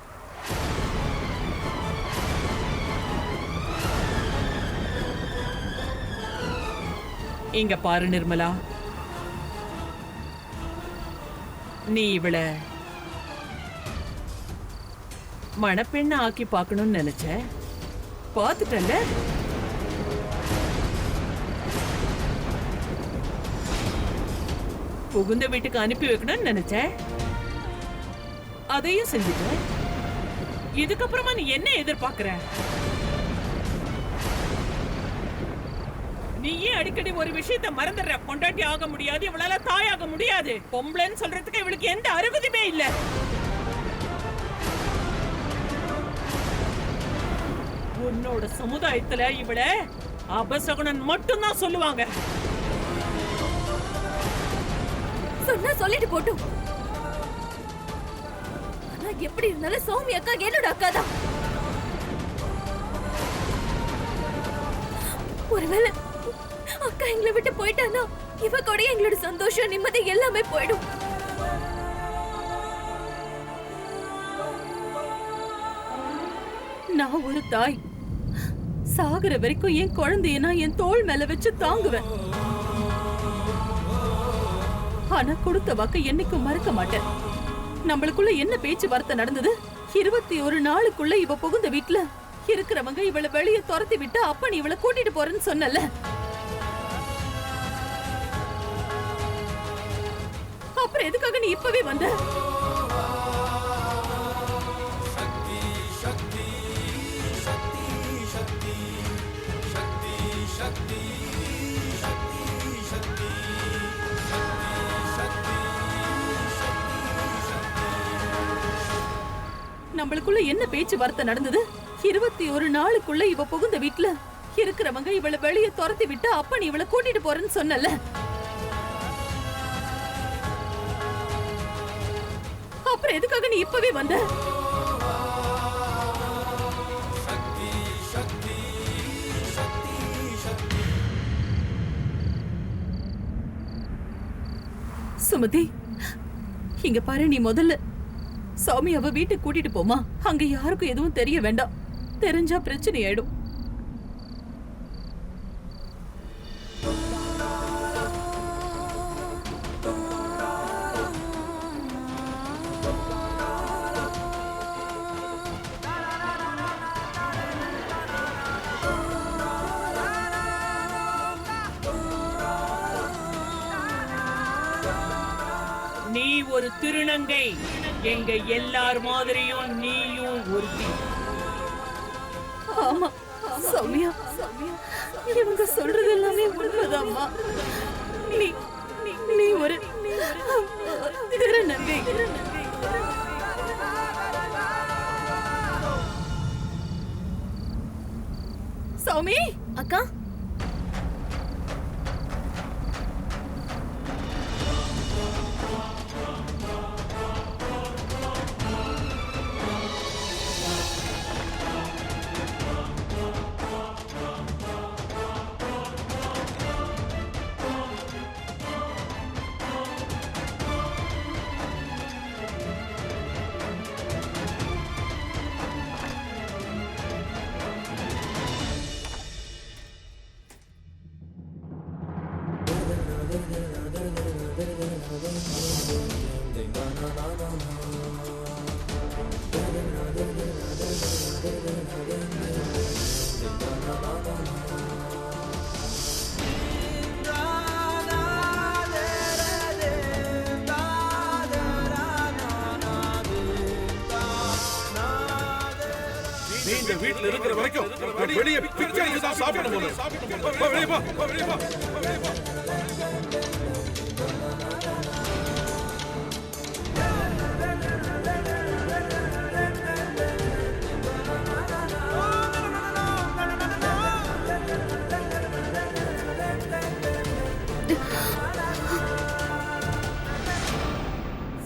இங்க பாரு நிர்மலா, நீ இவள மணப்பெண்ண ஆக்கி பார்க்கணும்னு நினைச்ச, பார்த்துட்டல்ல? புகுந்த வீட்டுக்கு அனுப்பி வைக்கணும்னு நினைச்ச, அதையும் செஞ்சுட்ட. இதுக்கப்புறமா நீ என்ன எதிர்பார்க்கிற? நீயே அடிக்கடி ஒரு விஷயத்தை மறந்துடுற. பொண்டாட்டி ஆக முடியாது, இவளால தாயாக முடியாது. பொம்பளைன்னு சொல்றதுக்கு இவளுக்கு எந்த அருகதையுமே இல்ல. உன்னோட சமுதாயத்துல இவள அபசகுணன் மட்டும்தான் சொல்லுவாங்க. சொன்னா சொல்லிட்டு போட்டும். ஆனா எப்படி இருந்தாலும் சௌமி அக்கா என்னோட அக்கா தான். ஒருவேளை அக்கா எங்களை விட்டு போயிட்டானா இவ கூட எங்களோட சந்தோஷம் நிம்மதி எல்லாமே போயிடும். நான் ஒரு தாய். சாகுற வரைக்கும் என் குழந்தைய நான் என் தோள் மேல வச்சு தாங்குவேன். ஆனா கொடுத்த வாக்க என்னைக்கும் மறக்க மாட்டேன். நம்மளுக்குள்ள என்ன பேச்சுவார்த்தை நடந்தது? 21 நாளுக்குள்ள இவ புகுந்த வீட்டுல இருக்கிறவங்க இவளை வெளியே துரத்தி விட்டு அப்ப நீ இவளை கூட்டிட்டு போறேன்னு சொன்னல. அப்புறம் எதுக்காக நீ இப்பவே வந்த? நம்மளுக்குள்ள என்ன பேச்சுவார்த்தை நடந்தது? 21 நாளுக்குள்ள இவ புகுந்த வீட்டுல இருக்கிறவங்க இவளை வெளியே துரத்தி விட்டு அப்ப நீ இவளை கூட்டிட்டு போறேன்னு சொன்னல. அப்புறம் எதுக்காக நீ இப்பவே வந்த? சுமதி, இங்க பாரு, நீ முதல்ல சௌமியாவை வீட்டுக்கு கூட்டிட்டு போமா. அங்க யாருக்கும் எதுவும் தெரிய வேண்டாம். தெரிஞ்சா பிரச்சனை ஆயிடும். நீ ஒரு திருநங்கை, எங்க எல்லார் மாதிரியும் நீயும் ஒருத்தி. ஆமா சௌமியா, இவங்க சொல்றது எல்லாமே உண்மைதாம்மா. நீ நீ ஒரு திருநங்கை. சௌமி அக்கா, நீ இந்த வீட்டுல இருக்கிற வரைக்கும் நான் வெளியே பிச்சை எடுத்து தான் சாப்பிடணும் போல இருக்கு. போ, வெளியே போ, போ, வெளியே போ, போ, வெளியே போ.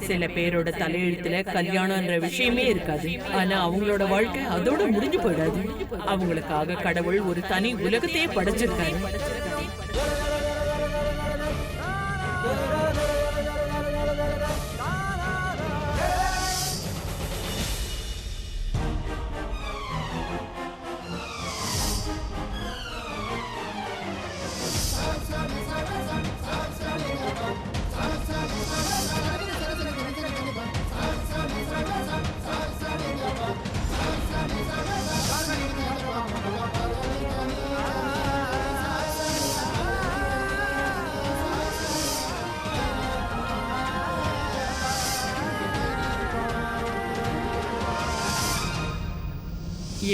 சில பேரோட தலையெழுத்துல கல்யாணம்ன்ற விஷயமே இருக்காது. ஆனா அவங்களோட வாழ்க்கை அதோட முடிஞ்சு போயிடாது. அவங்களுக்காக கடவுள் ஒரு தனி உலகத்தையே படைச்சிருக்காரு.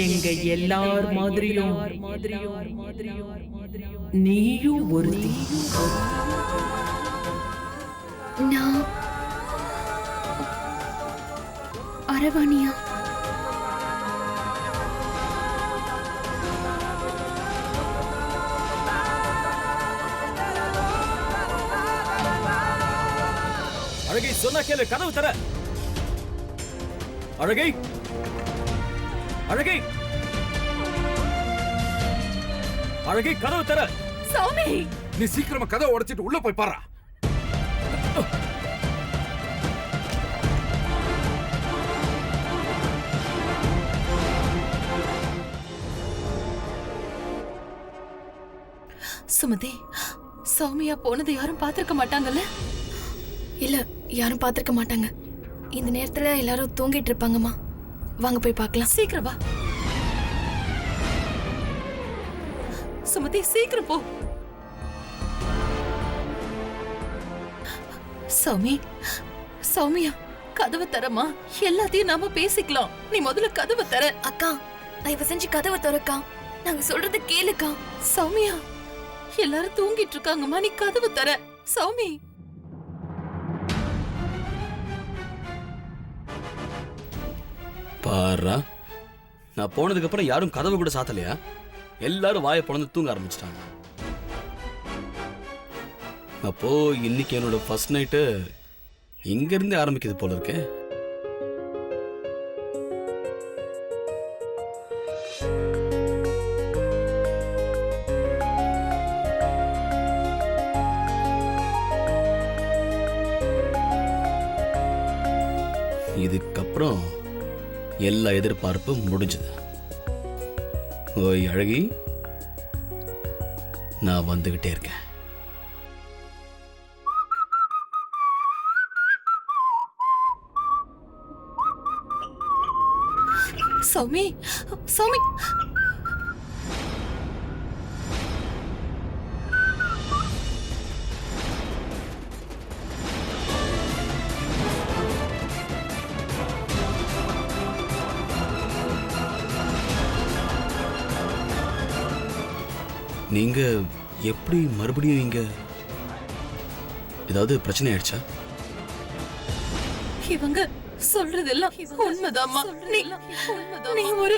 எங்க எல்லார் மாதிரியும் நீயும் ஒருத்தி. நான் அரவாணியா? அழகை சொன்னா கேளு, கதவு தர. அழகை, அழகை, அழகை, கதவு தர. சௌமி, நீ சீக்கிரமா கதவை உடைச்சிட்டு உள்ள போய் பாரு. சுமதி, சௌமியா போனது யாரும் பாத்திருக்க மாட்டாங்கல்ல? இல்ல, யாரும் பாத்திருக்க மாட்டாங்க. இந்த நேரத்துல எல்லாரும் தூங்கிட்டு இருப்பாங்கம்மா. வாங்க போய் பார்க்கலாம். சீக்கிரம் வா சுமதி, சீக்கிரம் போ. சௌமி, சௌமியா, கதவை தரமா? எல்லாத்தையும் நாம பேசிக்கலாம். நீ முதல்ல கதவை தர. அக்கா, தயவு செஞ்சு கதவை திறக்கா. நாங்க சொல்றது கேளுக்கா. சௌமியா, எல்லாரும் தூங்கிட்டு இருக்காங்கம்மா. நீ கதவை தர. சௌமி, பாரா, நான் போனதுக்கு அப்புறம் யாரும் கதவு கூட சாத்தலையா? எல்லாரும் வாயை பொழந்து தூங்க ஆரம்பிச்சிட்டாங்க. அப்போ இன்னைக்கு என்னோட ஃபர்ஸ்ட் நைட்டு இங்க இருந்து ஆரம்பிக்குது போல இருக்கு. இதுக்கப்புறம் அப்புறம் எல்லா எதிர்பார்ப்பும் முடிஞ்சது. ஓய் அழகி, நான் வந்துகிட்டே இருக்கேன். சௌமி, சௌமி, நீங்க எப்படி மறுபடியும் இங்க? ஏதாவது பிரச்சனை ஆயிடுச்சா? இவங்க சொல்றதெல்லாம் உண்மைதாம்மா. நீ ஒரு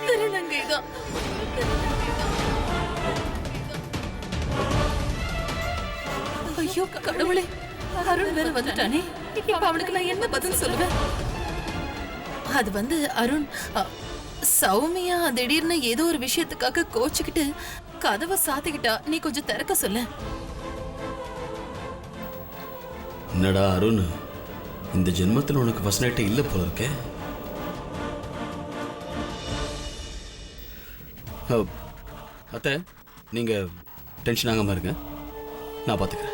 திருநங்கைதான். ஐயோ கடவுளே, அருண் வேற வந்துட்டானே. இப்ப அவளுக்கு நான் என்ன பதில் சொல்லுவேன்? அது வந்து அருண், சௌமியா திடீர்னு ஏதோ ஒரு விஷயத்துக்காக கோச்சுக்கிட்டு கதவை சாத்திக்கிட்டா. நீ கொஞ்சம் திறக்க சொல்ல. என்னடா அருண், இந்த ஜென்மத்தில் உனக்கு ஃபர்ஸ்ட் நைட்டே இல்லை போல இருக்கே. அத்தை, நீங்க டென்ஷன் ஆகாம இருங்க, நான் பார்த்துக்கிறேன்.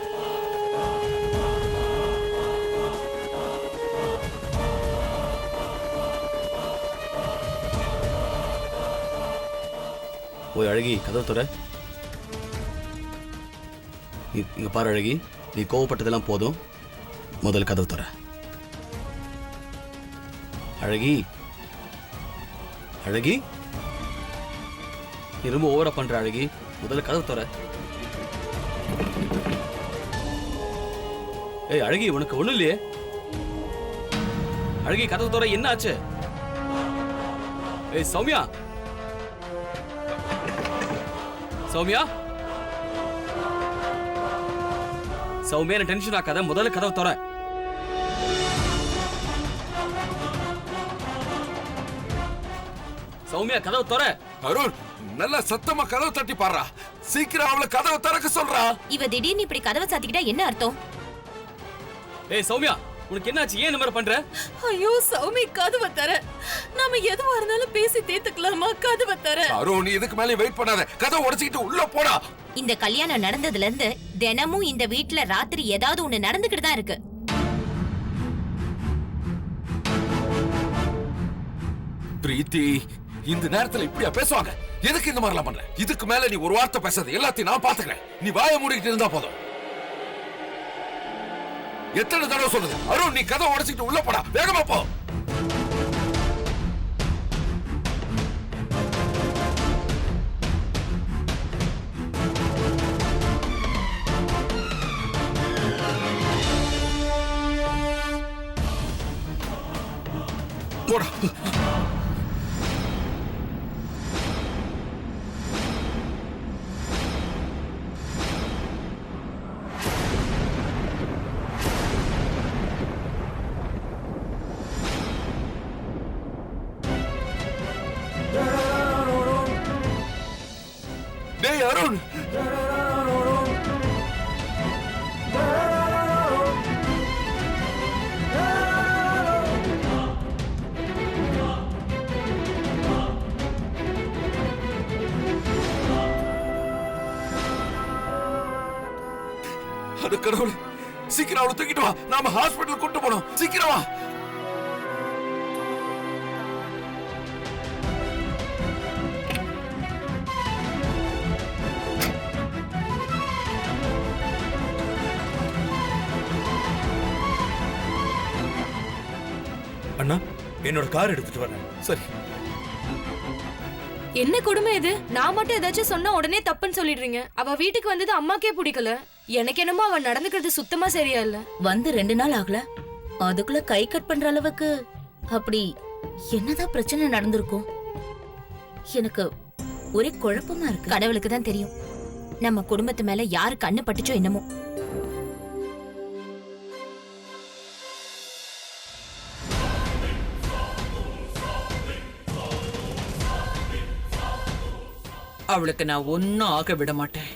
ஓய் அழகி, கதவை தர. இங்க பாரு அழகி, நீ கோவப்பட்டதெல்லாம் போதும், முதல் கதவு தர. அழகி, அழகி, நீ ரொம்ப ஓவரா பண்ற அழகி, முதல்ல கதவு தர. ஏய் அழகி, உனக்கு ஒண்ணும் இல்லையே? அழகி கதவு தர, என்ன ஆச்சு? ஏய் சௌமியா, சௌமியா, சௌமியா, டென்ஷன் ஆக்காத, முதல்ல கதவு தர. சௌமியா கதவு தர. அருண், நல்லா சத்தமா கதவு தட்டி பாடுறா. சீக்கிரம் அவளை கதவை திறக்க சொல்றா. இவ திடீர்னு இப்படி கதவை சாத்திக்கிட்டா என்ன அர்த்தம்? ஏய் சௌமியா, உனக்கு என்னாச்சு? ஏன் இந்த மாதிரி பண்ற? ஐயோ சௌமி, கதவை தர. நாம எதுவா இருந்தாலும் பேசி தீர்த்துக்கலாமா? கதவை தர. அருண், நீ இதுக்கு மேலே வெயிட் பண்ணாத, கதவை உடைச்சிக்கிட்டு உள்ள போடா. இந்த கல்யாணம் நடந்ததுல இருந்து தினமும் இந்த வீட்ல ராத்திரி ஏதாவது ஒண்ணு நடந்துகிட்டு தான் இருக்கு. பிரீத்தி, இந்த நேரத்துல இப்படியா பேசுவாங்க? எதுக்கு இந்த மாதிரிலாம் பண்ற? இதுக்கு மேல நீ ஒரு வார்த்தை பேசாத, எல்லாத்தையும் நான் பாத்துக்கிறேன். நீ வாயை மூடிக்கிட்டு இருந்தா போதும். எத்தனை தடவை சொல்லுது? அருண், நீ கதவை உடைச்சிக்கிட்டு உள்ள போடா, வேகமா போ. போடா. டேய் அருண், அது கடவுளே, சீக்கிரம் அவளை தூக்கிட்டு வா. நாம ஹாஸ்பிட்டல் கூட்டு போனோம். சீக்கிரம் வா. அண்ணா, என்னோட கார் எடுத்துட்டு வரேன். சரி. என்ன கொடுமை இது? நான் மட்டும் ஏதாச்சும் சொன்னா உடனே தப்புன்னு சொல்லிடுறீங்க. அவ வீட்டுக்கு வந்தது அம்மாக்கே பிடிக்கல. எனக்கு என்னமோ அவன் நடந்துக்கிறது சுத்தமா சரியா இல்ல. வந்து 2 நாள் ஆகல, அதுக்குள்ள கை கட் பண்ற அளவுக்கு அப்படி என்னதான் பிரச்சனை நடந்திருக்கும்? எனக்கு ஒரே குழப்பமா இருக்கு. கடவுளுக்கு தான் தெரியும் நம்ம குடும்பத்து மேல யாரு கண்ணு பட்டுச்சோ என்னமோ. அவளுக்கு நான் ஒன்னும் ஆக விட மாட்டேன்.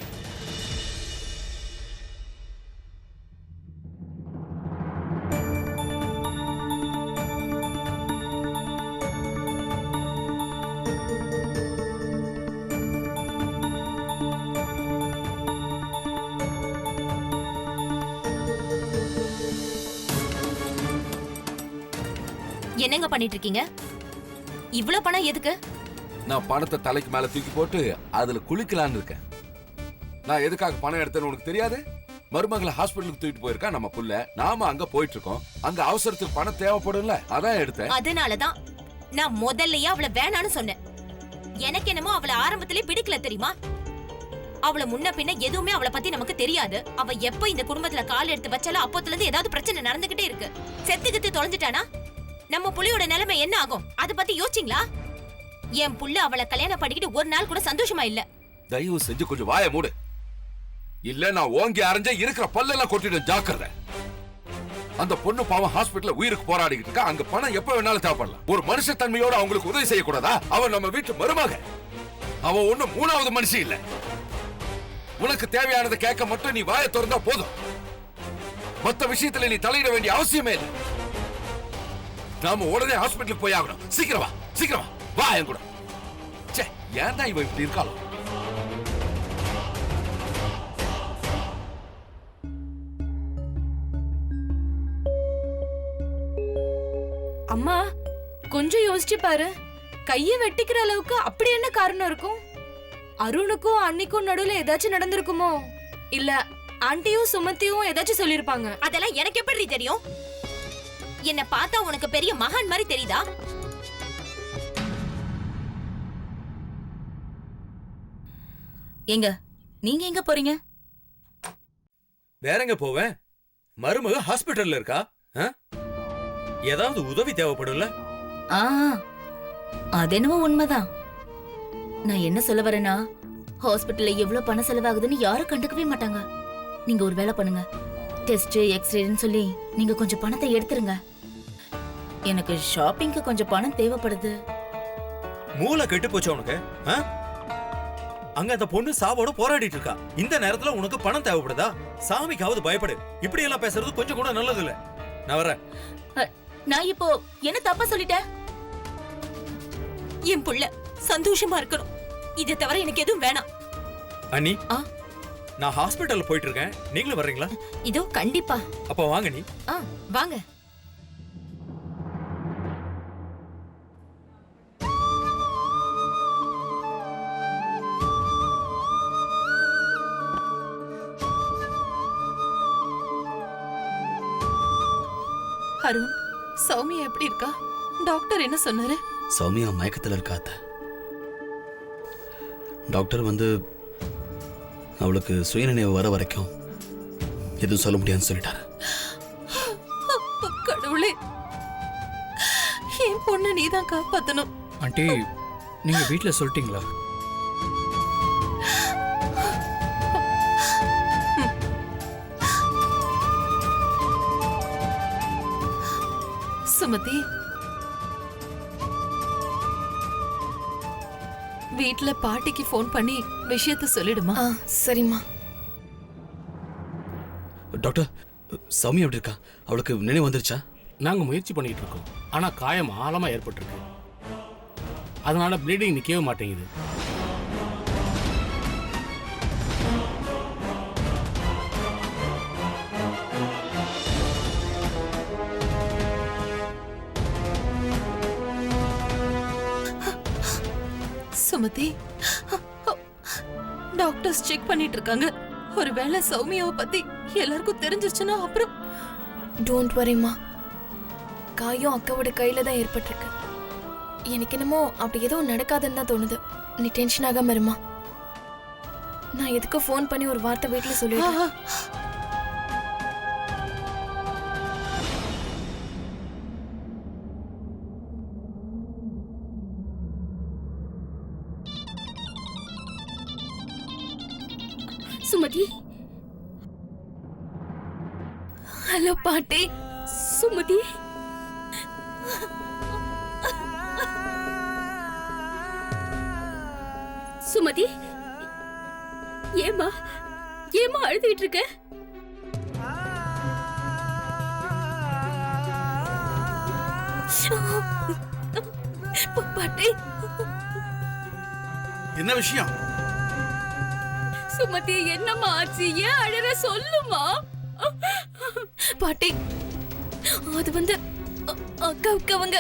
என்னங்க பண்ணிட்டு இருக்கீங்க? இவ்ளோ பணம் எதுக்கு? நான் பணத்தை தலைக்கு மேல தூக்கி போட்டு அதுல குளிக்கலான்னு இருக்கேன். நான் எதுக்காக பணம் எடுத்தேன்னு உனக்கு தெரியாது? மருமகளை ஹாஸ்பிட்டலுக்கு தூக்கிட்டு போயிருக்கா நம்ம புள்ள. நாம அங்க போயிட்டு இருக்கோம். அங்க அவசரத்துக்கு பணம் தேவைப்படும்ல, அதான் எடுத்தேன். அதனாலதான் நான் முதல்லயே அவளை வேணான்னு சொன்னேன். எனக்கு என்னமோ அவளை ஆரம்பத்திலே பிடிக்கல தெரியுமா? அவளை முன்ன பின்ன எதுவுமே அவளை பத்தி நமக்கு தெரியாது. அவ எப்ப இந்த குடும்பத்துல கால் எடுத்து வச்சாலும் அப்போத்துல இருந்து ஏதாவது பிரச்சனை நடந்துகிட்டே இருக்கு. செத்துக்கிட்டு தொலைஞ்சிட்டானா நம்ம புள்ளையோட நிலைமை என்ன ஆகும்? அத பத்தி யோசிச்சீங்களா? என் புள்ள அவளை கல்யாணம் பண்ணிக்கிட்டு ஒரு நாள் கூட சந்தோஷமா இல்ல. தயவு செஞ்சு கொஞ்சம் வாயை மூடு. இல்ல நான் ஓங்கி அரைஞ்ச இருக்கிற பல்லெல்லாம் கொட்டிடும், ஜாக்கிரதை. அந்த பொண்ணு பாவம் ஹாஸ்பிட்டல்ல உயிருக்கு போராடிக்கிட்டு இருக்கா. அங்க பணம் எப்ப வேணாலும் தேவைப்படலாம். ஒரு மனுஷ தன்மையோட அவங்களுக்கு உதவி செய்யக்கூடாதா? அவன் நம்ம வீட்டு மருமக. அவ ஒண்ணும் மூணாவது மனுஷி இல்ல. உனக்கு தேவையானதை கேட்க மட்டும் நீ வாயை திறந்தா போதும். மத்த விஷயத்துல நீ தலையிட வேண்டிய அவசியமே இல்லை. நாம உடனே ஹாஸ்பிட்டலுக்கு போய் ஆகணும். சீக்கிரமா சீக்கிரமா வா என் கூட. ஏன் தான் இவ இப்படி இருக்காளோ? அம்மா கொஞ்சம் யோசிச்சு பாரு. கைய வெட்டிக்கிற அளவுக்கு அப்படி என்ன காரணம் இருக்கும்? அருணுக்கும் அன்னிக்கும் நடுவுல ஏதாச்சும் நடந்திருக்குமோ? இல்ல ஆண்டியும் சுமத்தியும் ஏதாச்சும் சொல்லிருப்பாங்க. அதெல்லாம் எனக்கு எப்படி தெரியும்? என்ன பார்த்தா உனக்கு பெரிய மகான் மாதிரி தெரியுதா? எங்க நீங்க எங்க போறீங்க? வேற எங்க போவேன்? மருமக ஹாஸ்பிட்டல்ல இருக்கா. ஏதாவது உதவி தேவைப்படும்ல. அது என்னவோ உண்மைதான். நான் என்ன சொல்ல வரேன்னா, ஹாஸ்பிட்டல்ல எவ்வளவு பணம் செலவாகுதுன்னு யாரும் கண்டுக்கவே மாட்டாங்க. நீங்க ஒரு வேலை பண்ணுங்க. டெஸ்ட் எக்ஸ்ரேன்னு சொல்லி நீங்க கொஞ்சம் பணத்தை எடுத்துருங்க. எனக்கு ஷாப்பிங்க்கு கொஞ்சம் பணம் தேவைப்படுது. மூளை கெட்டு போச்சு உனக்கு. அங்க அந்த பொண்ணு சாவோட போராடிட்டு இருக்கா. இந்த நேரத்துல உனக்கு பணம் தேவைப்படுதா? சாமிக்காவது பயப்படு. இப்படி எல்லாம் பேசுறது கொஞ்சம் கூட நல்லது இல்ல. நான் வரேன். நான் இப்போ என்ன தப்பா சொல்லிட்டேன்? என் புள்ள சந்தோஷமா இருக்கணும். இதை தவிர எனக்கு எதுவும் வேணாம். அண்ணி, நான் ஹாஸ்பிட்டல் போயிட்டு இருக்கேன். நீங்களும் வர்றீங்களா? இதோ கண்டிப்பா. அப்ப வாங்க நீ. வாங்க. அருண், சௌமியா எப்படி இருக்கா? டாக்டர் என்ன சொன்னாரு? சௌமியா மயக்கத்தில் இருக்காத்த. டாக்டர் வந்து அவளுக்கு சுயநினைவு வர வரைக்கும் எதுவும் சொல்ல முடியாதுன்னு சொல்லிட்டாரு. கடவுளே, என் பொண்ணு நீதான் காப்பாத்தணும். ஆண்டி, நீங்க வீட்ல சொல்லிட்டீங்களா? சுமதி, வீட்ல பாட்டிக்கு ஃபோன் பண்ணி விஷயத்தை சொல்லிடுமா? சரிம்மா. டாக்டர், சௌமியா எப்படி இருக்கா? அவளுக்கு நினைவு வந்துருச்சா? நாங்க முயற்சி பண்ணிட்டு இருக்கோம். ஆனா காயம் ஆழமா ஏற்பட்டிருக்கு. அதனால ப்ளீடிங் நிக்கவே மாட்டேங்குது. சுமதி, டாக்டர்ஸ் செக் பண்ணிட்டு இருக்காங்க. ஒருவேளை சௌமியாவை பத்தி எல்லாருக்கும் தெரிஞ்சிருச்சுன்னா அப்புறம். டோன்ட் வரிமா. காயம் அக்காவோட கையில தான் ஏற்பட்டிருக்கு. எனக்கு என்னமோ அப்படி எதுவும் நடக்காதுன்னு தான் தோணுது. நீ டென்ஷன் ஆகாம இருமா. நான் எதுக்கு ஃபோன் பண்ணி ஒரு வார்த்தை வீட்டுல சொல்லிடுறேன். சுமதி. ஹலோ பாட்டி. சுமதி, சுமதி, ஏமா ஏமா அழுதுகிட்டு இருக்க? பாட்டி, என்ன விஷயம்? சுமதி, என்னம்மா ஆச்சு? ஏன் அழற? சொல்லுமா. பாட்டி, அது வந்து அக்காவுக்கு அவங்க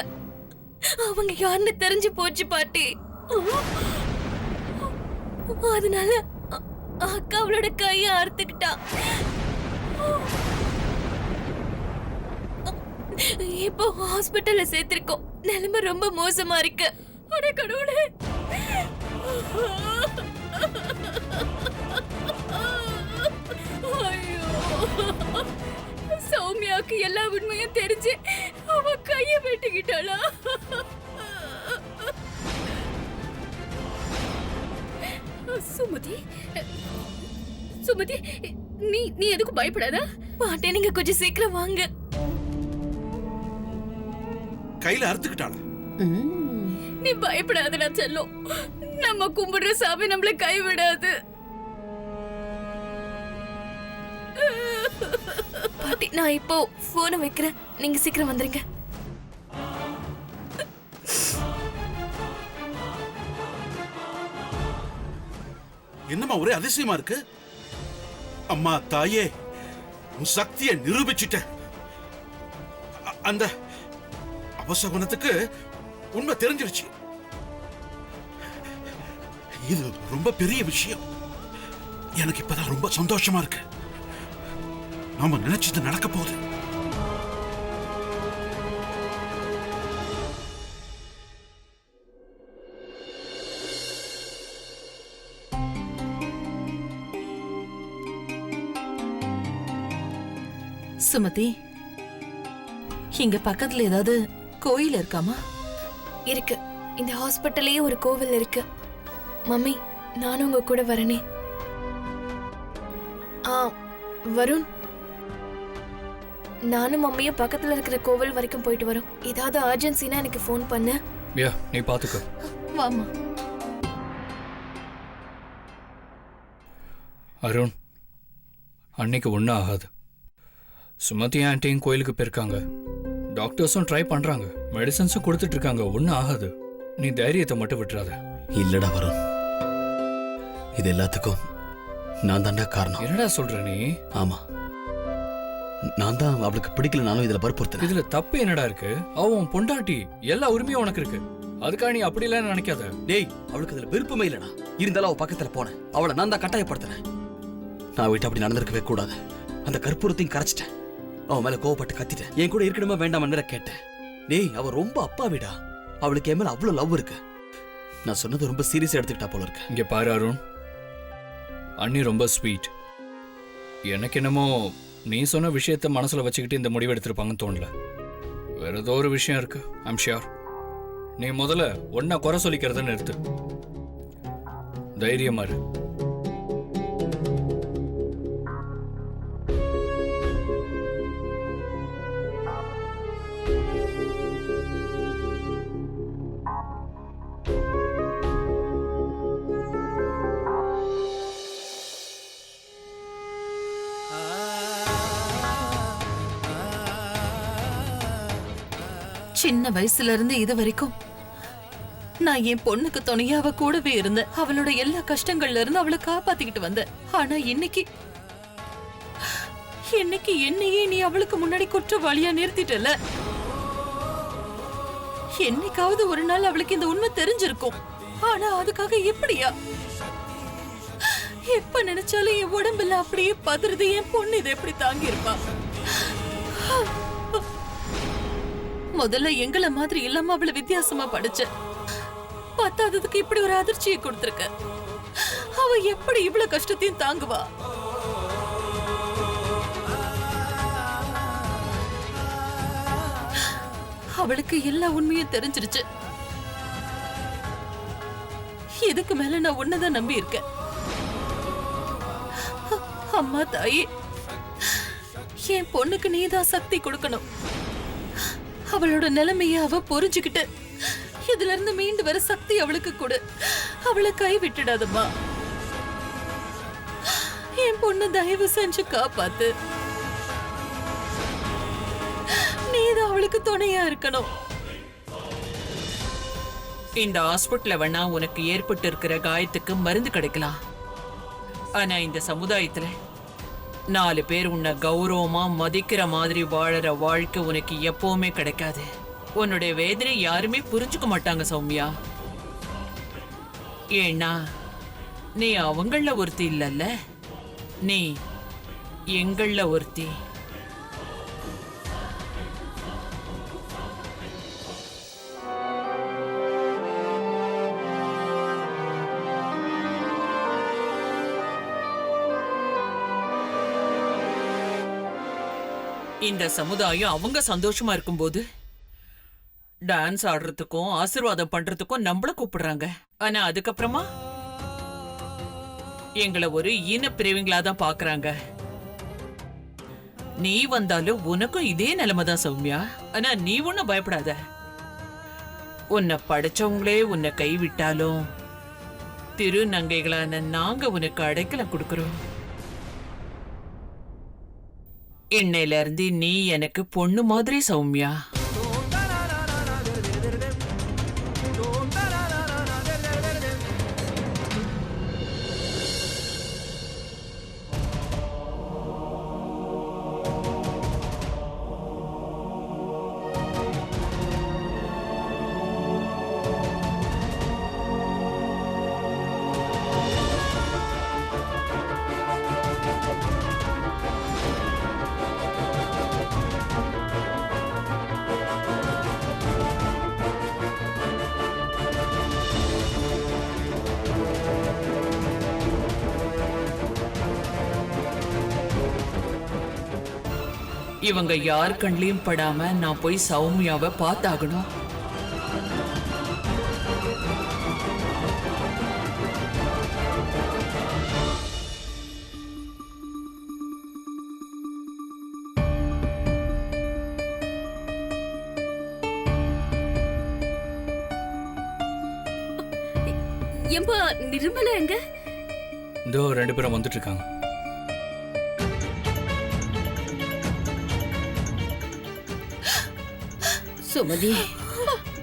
யாருன்னு தெரிஞ்சு போச்சு பாட்டி. அதனால அக்கா அவளோட கையை அறுத்துக்கிட்டா. இப்போ ஹாஸ்பிட்டல்ல சேர்த்திருக்கோம். நிலைமை ரொம்ப மோசமா இருக்கு. அட கடவுளே! சௌமியாவுக்கு எல்லா உண்மையும் தெரிஞ்சு அவ கைய வெட்டிக்கிட்டாளா? சுமதி, சுமதி, நீ எதுக்கும் பயப்படாத. பாட்டே, நீங்க கொஞ்சம் சீக்கிரம் வாங்க. கையில அறுத்துக்கிட்டாளா? நீ பயப்படாதடா செல்லம். நம்ம கும்பிடுற சாமி நம்மள கைவிடாது. பாட்டி, நான் இப்போ போனை வைக்கிறேன். நீங்க சீக்கிரம் வந்துருங்க. என்னம்மா ஒரே அதிசயமா இருக்கு? அம்மா தாயே, உன் சக்தியை நிரூபிச்சுட்ட. அந்த அவசகுணத்துக்கு உண்மை தெரிஞ்சிருச்சு. இது ரொம்ப பெரிய விஷயம். எனக்கு இப்பதான் ரொம்ப சந்தோஷமா இருக்கு. நாம நினைச்சது நடக்க போகுது. சுமதி, இங்க பக்கத்துல ஏதாவது கோயில் இருக்காமா? இருக்கு. இந்த ஹாஸ்பிட்டல்லயே ஒரு கோவில் இருக்கு. மம்மி, நானும் உங்க கூட வரனே. வருண், நானும் மம்மியும் பக்கத்துல இருக்கிற கோவில் வரைக்கும் போயிட்டு வரோம். ஏதாவது அர்ஜென்சினா எனக்கு ஃபோன் பண்ணு. நீ பாத்துக்க. வாமா. அருண், அன்னைக்கு ஒன்றும் ஆகாது. சுமதி ஆண்டியும் கோயிலுக்கு போயிருக்காங்க. டாக்டர்ஸும் ட்ரை பண்றாங்க, மெடிசன்ஸும் கொடுத்துட்டு இருக்காங்க. ஒன்றும் ஆகாது. நீ தைரியத்தை மட்டும் விட்டுறாத. இல்லடா வருண், இது எல்லாத்துக்கும் நான் தான்டா காரணம். என்னடா சொல்ற நீ? ஆமா, நான் தான் அவளுக்கு பிடிக்கலனாலும் இதுல வற்புறுத்தேன். இதுல தப்பு என்னடா இருக்கு? அவன் பொண்டாட்டி, எல்லா உரிமையும் உனக்கு இருக்கு. அதுக்காக நீ அப்படி இல்லைன்னு நினைக்காத. டேய், அவளுக்கு அதுல விருப்பமே இல்லடா. இருந்தாலும் அவ பக்கத்துல போனேன். அவளை நான் தான் கட்டாயப்படுத்தினேன். நான் வீட்டு அப்படி நடந்திருக்கவே கூடாது. அந்த கற்பூரத்தையும் கரைச்சிட்டேன். அவன் மேல கோவப்பட்டு கத்திட்டேன். என் கூட இருக்கணுமா வேண்டாமான்னு கேட்டேன். டேய், அவ ரொம்ப அப்பாவிடா. அவளுக்கு என் மேல அவ்வளவு லவ் இருக்கு. நான் சொன்னது ரொம்ப சீரியஸா எடுத்துக்கிட்டா போல இருக்கு. இங்க பாரு அருண், அண்ணி ரொம்ப ஸ்வீட். எனக்கு என்னமோ நீ சொன்ன விஷயத்த மனசுல வச்சுக்கிட்டு இந்த முடிவு எடுத்திருப்பாங்கன்னு தோணல. வேற ஏதோ ஒரு விஷயம் இருக்கு. I'm sure. நீ முதல்ல ஒன்ன குறை சொல்லிக்கிறத நிறுத்து. தைரியமா இரு. சின்ன வயசுல இருந்து இது வரைக்கும் நான் என் பொண்ணுக்கு துணையா அவ கூடவே இருந்தேன். அவளோட எல்லா கஷ்டங்கள்ல இருந்து அவளை காப்பாத்திக்கிட்டு வந்தேன். ஆனா இன்னைக்கு என்னையே நீ அவளுக்கு முன்னாடி குற்றவாளியா நிறுத்திட்டல. என்னைக்காவது ஒரு நாள் அவளுக்கு இந்த உண்மை தெரிஞ்சிருக்கும். ஆனா அதுக்காக எப்படியா? எப்ப நினைச்சாலும் என் உடம்புல அப்படியே பதறுது. என் பொண்ணு இதை எப்படி தாங்கி இருப்பா? முதல்ல எங்கள மாதிரி இல்லாம அவளை வித்தியாசமா படிச்ச. பத்தாததுக்கு இப்படி ஒரு அதிர்ச்சியை கொடுத்திருக்க. அவ எப்படி இவ்வளவு கஷ்டத்தையும் தாங்குவா? அவளுக்கு எல்லா உண்மையும் தெரிஞ்சிருச்சு. இதுக்கு மேல நான் உன்னதான் நம்பி இருக்கேன். அம்மா தாயே, என் பொண்ணுக்கு நீதான் சக்தி கொடுக்கணும். அவளோட நிலைமைய அவ புரிஞ்சுக்கிட்டு இதுல இருந்து மீண்டு வர சக்தி அவளுக்கு கொடு. அவளை கை விட்டுடாதம்மா. என் பொண்ணு தயவு செஞ்சு காப்பாத்து. நீதான் அவளுக்கு துணையா இருக்கணும். இந்த ஹாஸ்பிட்டல்ல வேணா உனக்கு ஏற்பட்டு இருக்கிற காயத்துக்கு மருந்து கிடைக்கலாம். ஆனா இந்த சமுதாயத்துல 4 பேர் உன்னை கௌரவமா மதிக்கிற மாதிரி வாழற வாழ்க்கை உனக்கு எப்பவுமே கிடைக்காது. உன்னுடைய வேதனை யாருமே புரிஞ்சுக்க மாட்டாங்க சௌமியா. ஏன்னா நீ அவங்கள ஒருத்தி இல்லல்ல, நீ எங்கள ஒருத்தி. இந்த சமுதாயம் அவங்க சந்தோஷமா இருக்கும்போது டான்ஸ் ஆடுறதுக்கும் ஆசீர்வாதம் பண்றதுக்கும் நம்மள கூப்பிடுறாங்க. ஆனா அதுக்கப்புறமா எங்களை ஒரு ஈன பிரிவுங்களா தான் பாக்குறாங்க. நீ வந்தாலும் உனக்கும் இதே நிலைமைதான் சௌமியா. ஆனா நீ ஒன்னும் பயப்படாத. உன்னை படைச்சவங்களே உன்னை கைவிட்டாலும் திருநங்கைகளான நாங்க உனக்கு அடைக்கலம் கொடுக்கறோம். இன்னையில இருந்து நீ எனக்கு பொண்ணு மாதிரி சௌமியா. இவங்க யார் கண்லயும் படாம நான் போய் சௌமியாவை பார்த்தாகணும். எம்பா நிர்மலா எங்க? இதோ 2 பேரும் வந்துட்டு இருக்காங்க. சுமதி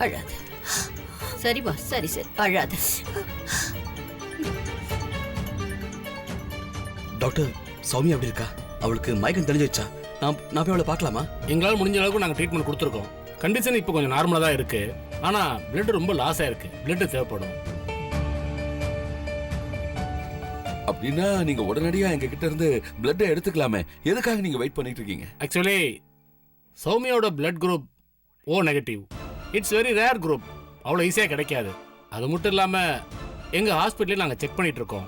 அழாத. சரிப்பா, சரி சரி, அழாத. டாக்டர், சௌமியா எப்படி இருக்கா? அவளுக்கு மயக்கம் தெளிஞ்சிருச்சா? நான் போய் அவளை பார்க்கலாமா? எங்களால் முடிஞ்ச அளவுக்கு நாங்கள் ட்ரீட்மெண்ட் கொடுத்துருக்கோம். கண்டிஷன் இப்போ கொஞ்சம் நார்மலாக தான் இருக்கு. ஆனால் பிளட் ரொம்ப லாஸ் ஆயிருக்கு. பிளட் தேவைப்படும். அப்படின்னா நீங்க உடனடியா எங்க கிட்ட இருந்து பிளட் எடுத்துக்கலாமே. எதுக்காக நீங்க வெயிட் பண்ணிட்டு இருக்கீங்க? ஆக்சுவலி சௌமியாவோட blood group O negative. It's very rare group. அவ்வளோ ஈஸியாக கிடைக்காது. அது மட்டும் இல்லாமல் எங்கள் ஹாஸ்பிட்டலையும் நாங்கள் செக் பண்ணிட்டு இருக்கோம்.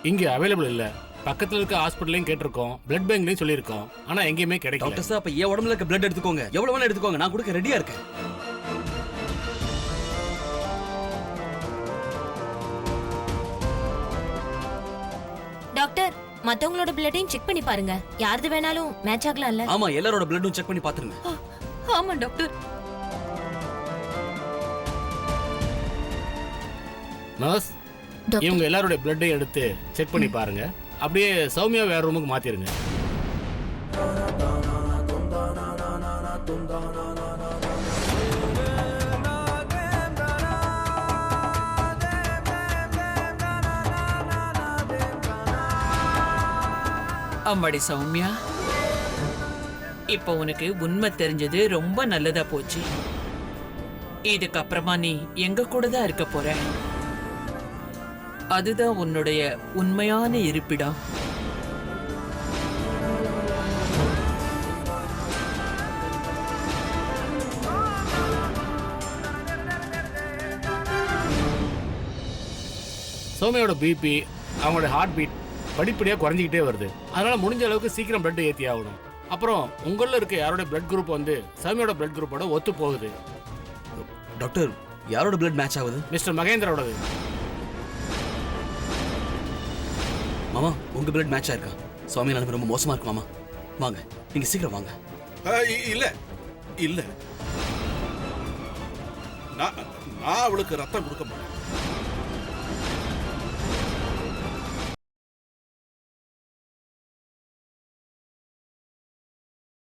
இங்கே அவைலபிள் இல்லை. பக்கத்தில் இருக்க ஹாஸ்பிட்டலையும் கேட்டிருக்கோம், பிளட் பேங்க்லையும் சொல்லியிருக்கோம். ஆனால் எங்கேயுமே கிடைக்கல. டாக்டர் சார், அப்போ என் உடம்புல இருக்க பிளட் எடுத்துக்கோங்க. எவ்வளோ வேணா எடுத்துக்கோங்க, நான் கொடுக்க ரெடியாக இருக்கேன். டாக்டர், மத்தவங்களோட பிளட்டையும் செக் பண்ணி பாருங்க. யாரது வேணாலும் மேட்ச் ஆகலாம்ல? ஆமா, எல்லாரோட பிளட்டும் செக் பண்ணி பாத்துருங்க. ஆமா டாக்டர். நர்ஸ், இவங்க எல்லாரோட பிளட்டையும் எடுத்து செக் பண்ணி பாருங்க. அப்படியே சௌமியா வேற ரூமுக்கு மாத்திருங்க. அம்மாடி சௌமியா, இப்ப உனக்கு உண்மை தெரிஞ்சது ரொம்ப நல்லதா போச்சு. இதுக்கப்புறமா நீ எங்க கூட தான் இருக்க போற. அதுதான் உன்னுடைய உண்மையான இருப்பிடம். சௌமியாவோட பிபி, அவங்களோட ஹார்ட் பீட் படிப்படியாக குறைஞ்சிக்கிட்டே வருது. அதனால முடிஞ்ச அளவுக்கு சீக்கிரம் பிளட் ஏற்றி ஆகணும். அப்புறம் உங்களில் இருக்க யாரோட பிளட் குரூப் வந்து சௌமியோட பிளட் குரூப்போட ஒத்து போகுது. டாக்டர், யாரோட பிளட் மேட்ச் ஆகுது? மிஸ்டர் மகேந்திரோடது. மாமா, உங்க பிளட் மேட்ச் ஆயிருக்கா? சௌமியா நிலைமை ரொம்ப மோசமா இருக்கு மாமா. வாங்க, நீங்க சீக்கிரம் வாங்க. இல்ல இல்ல, நான் அவளுக்கு ரத்தம் கொடுக்க மாட்டேன்.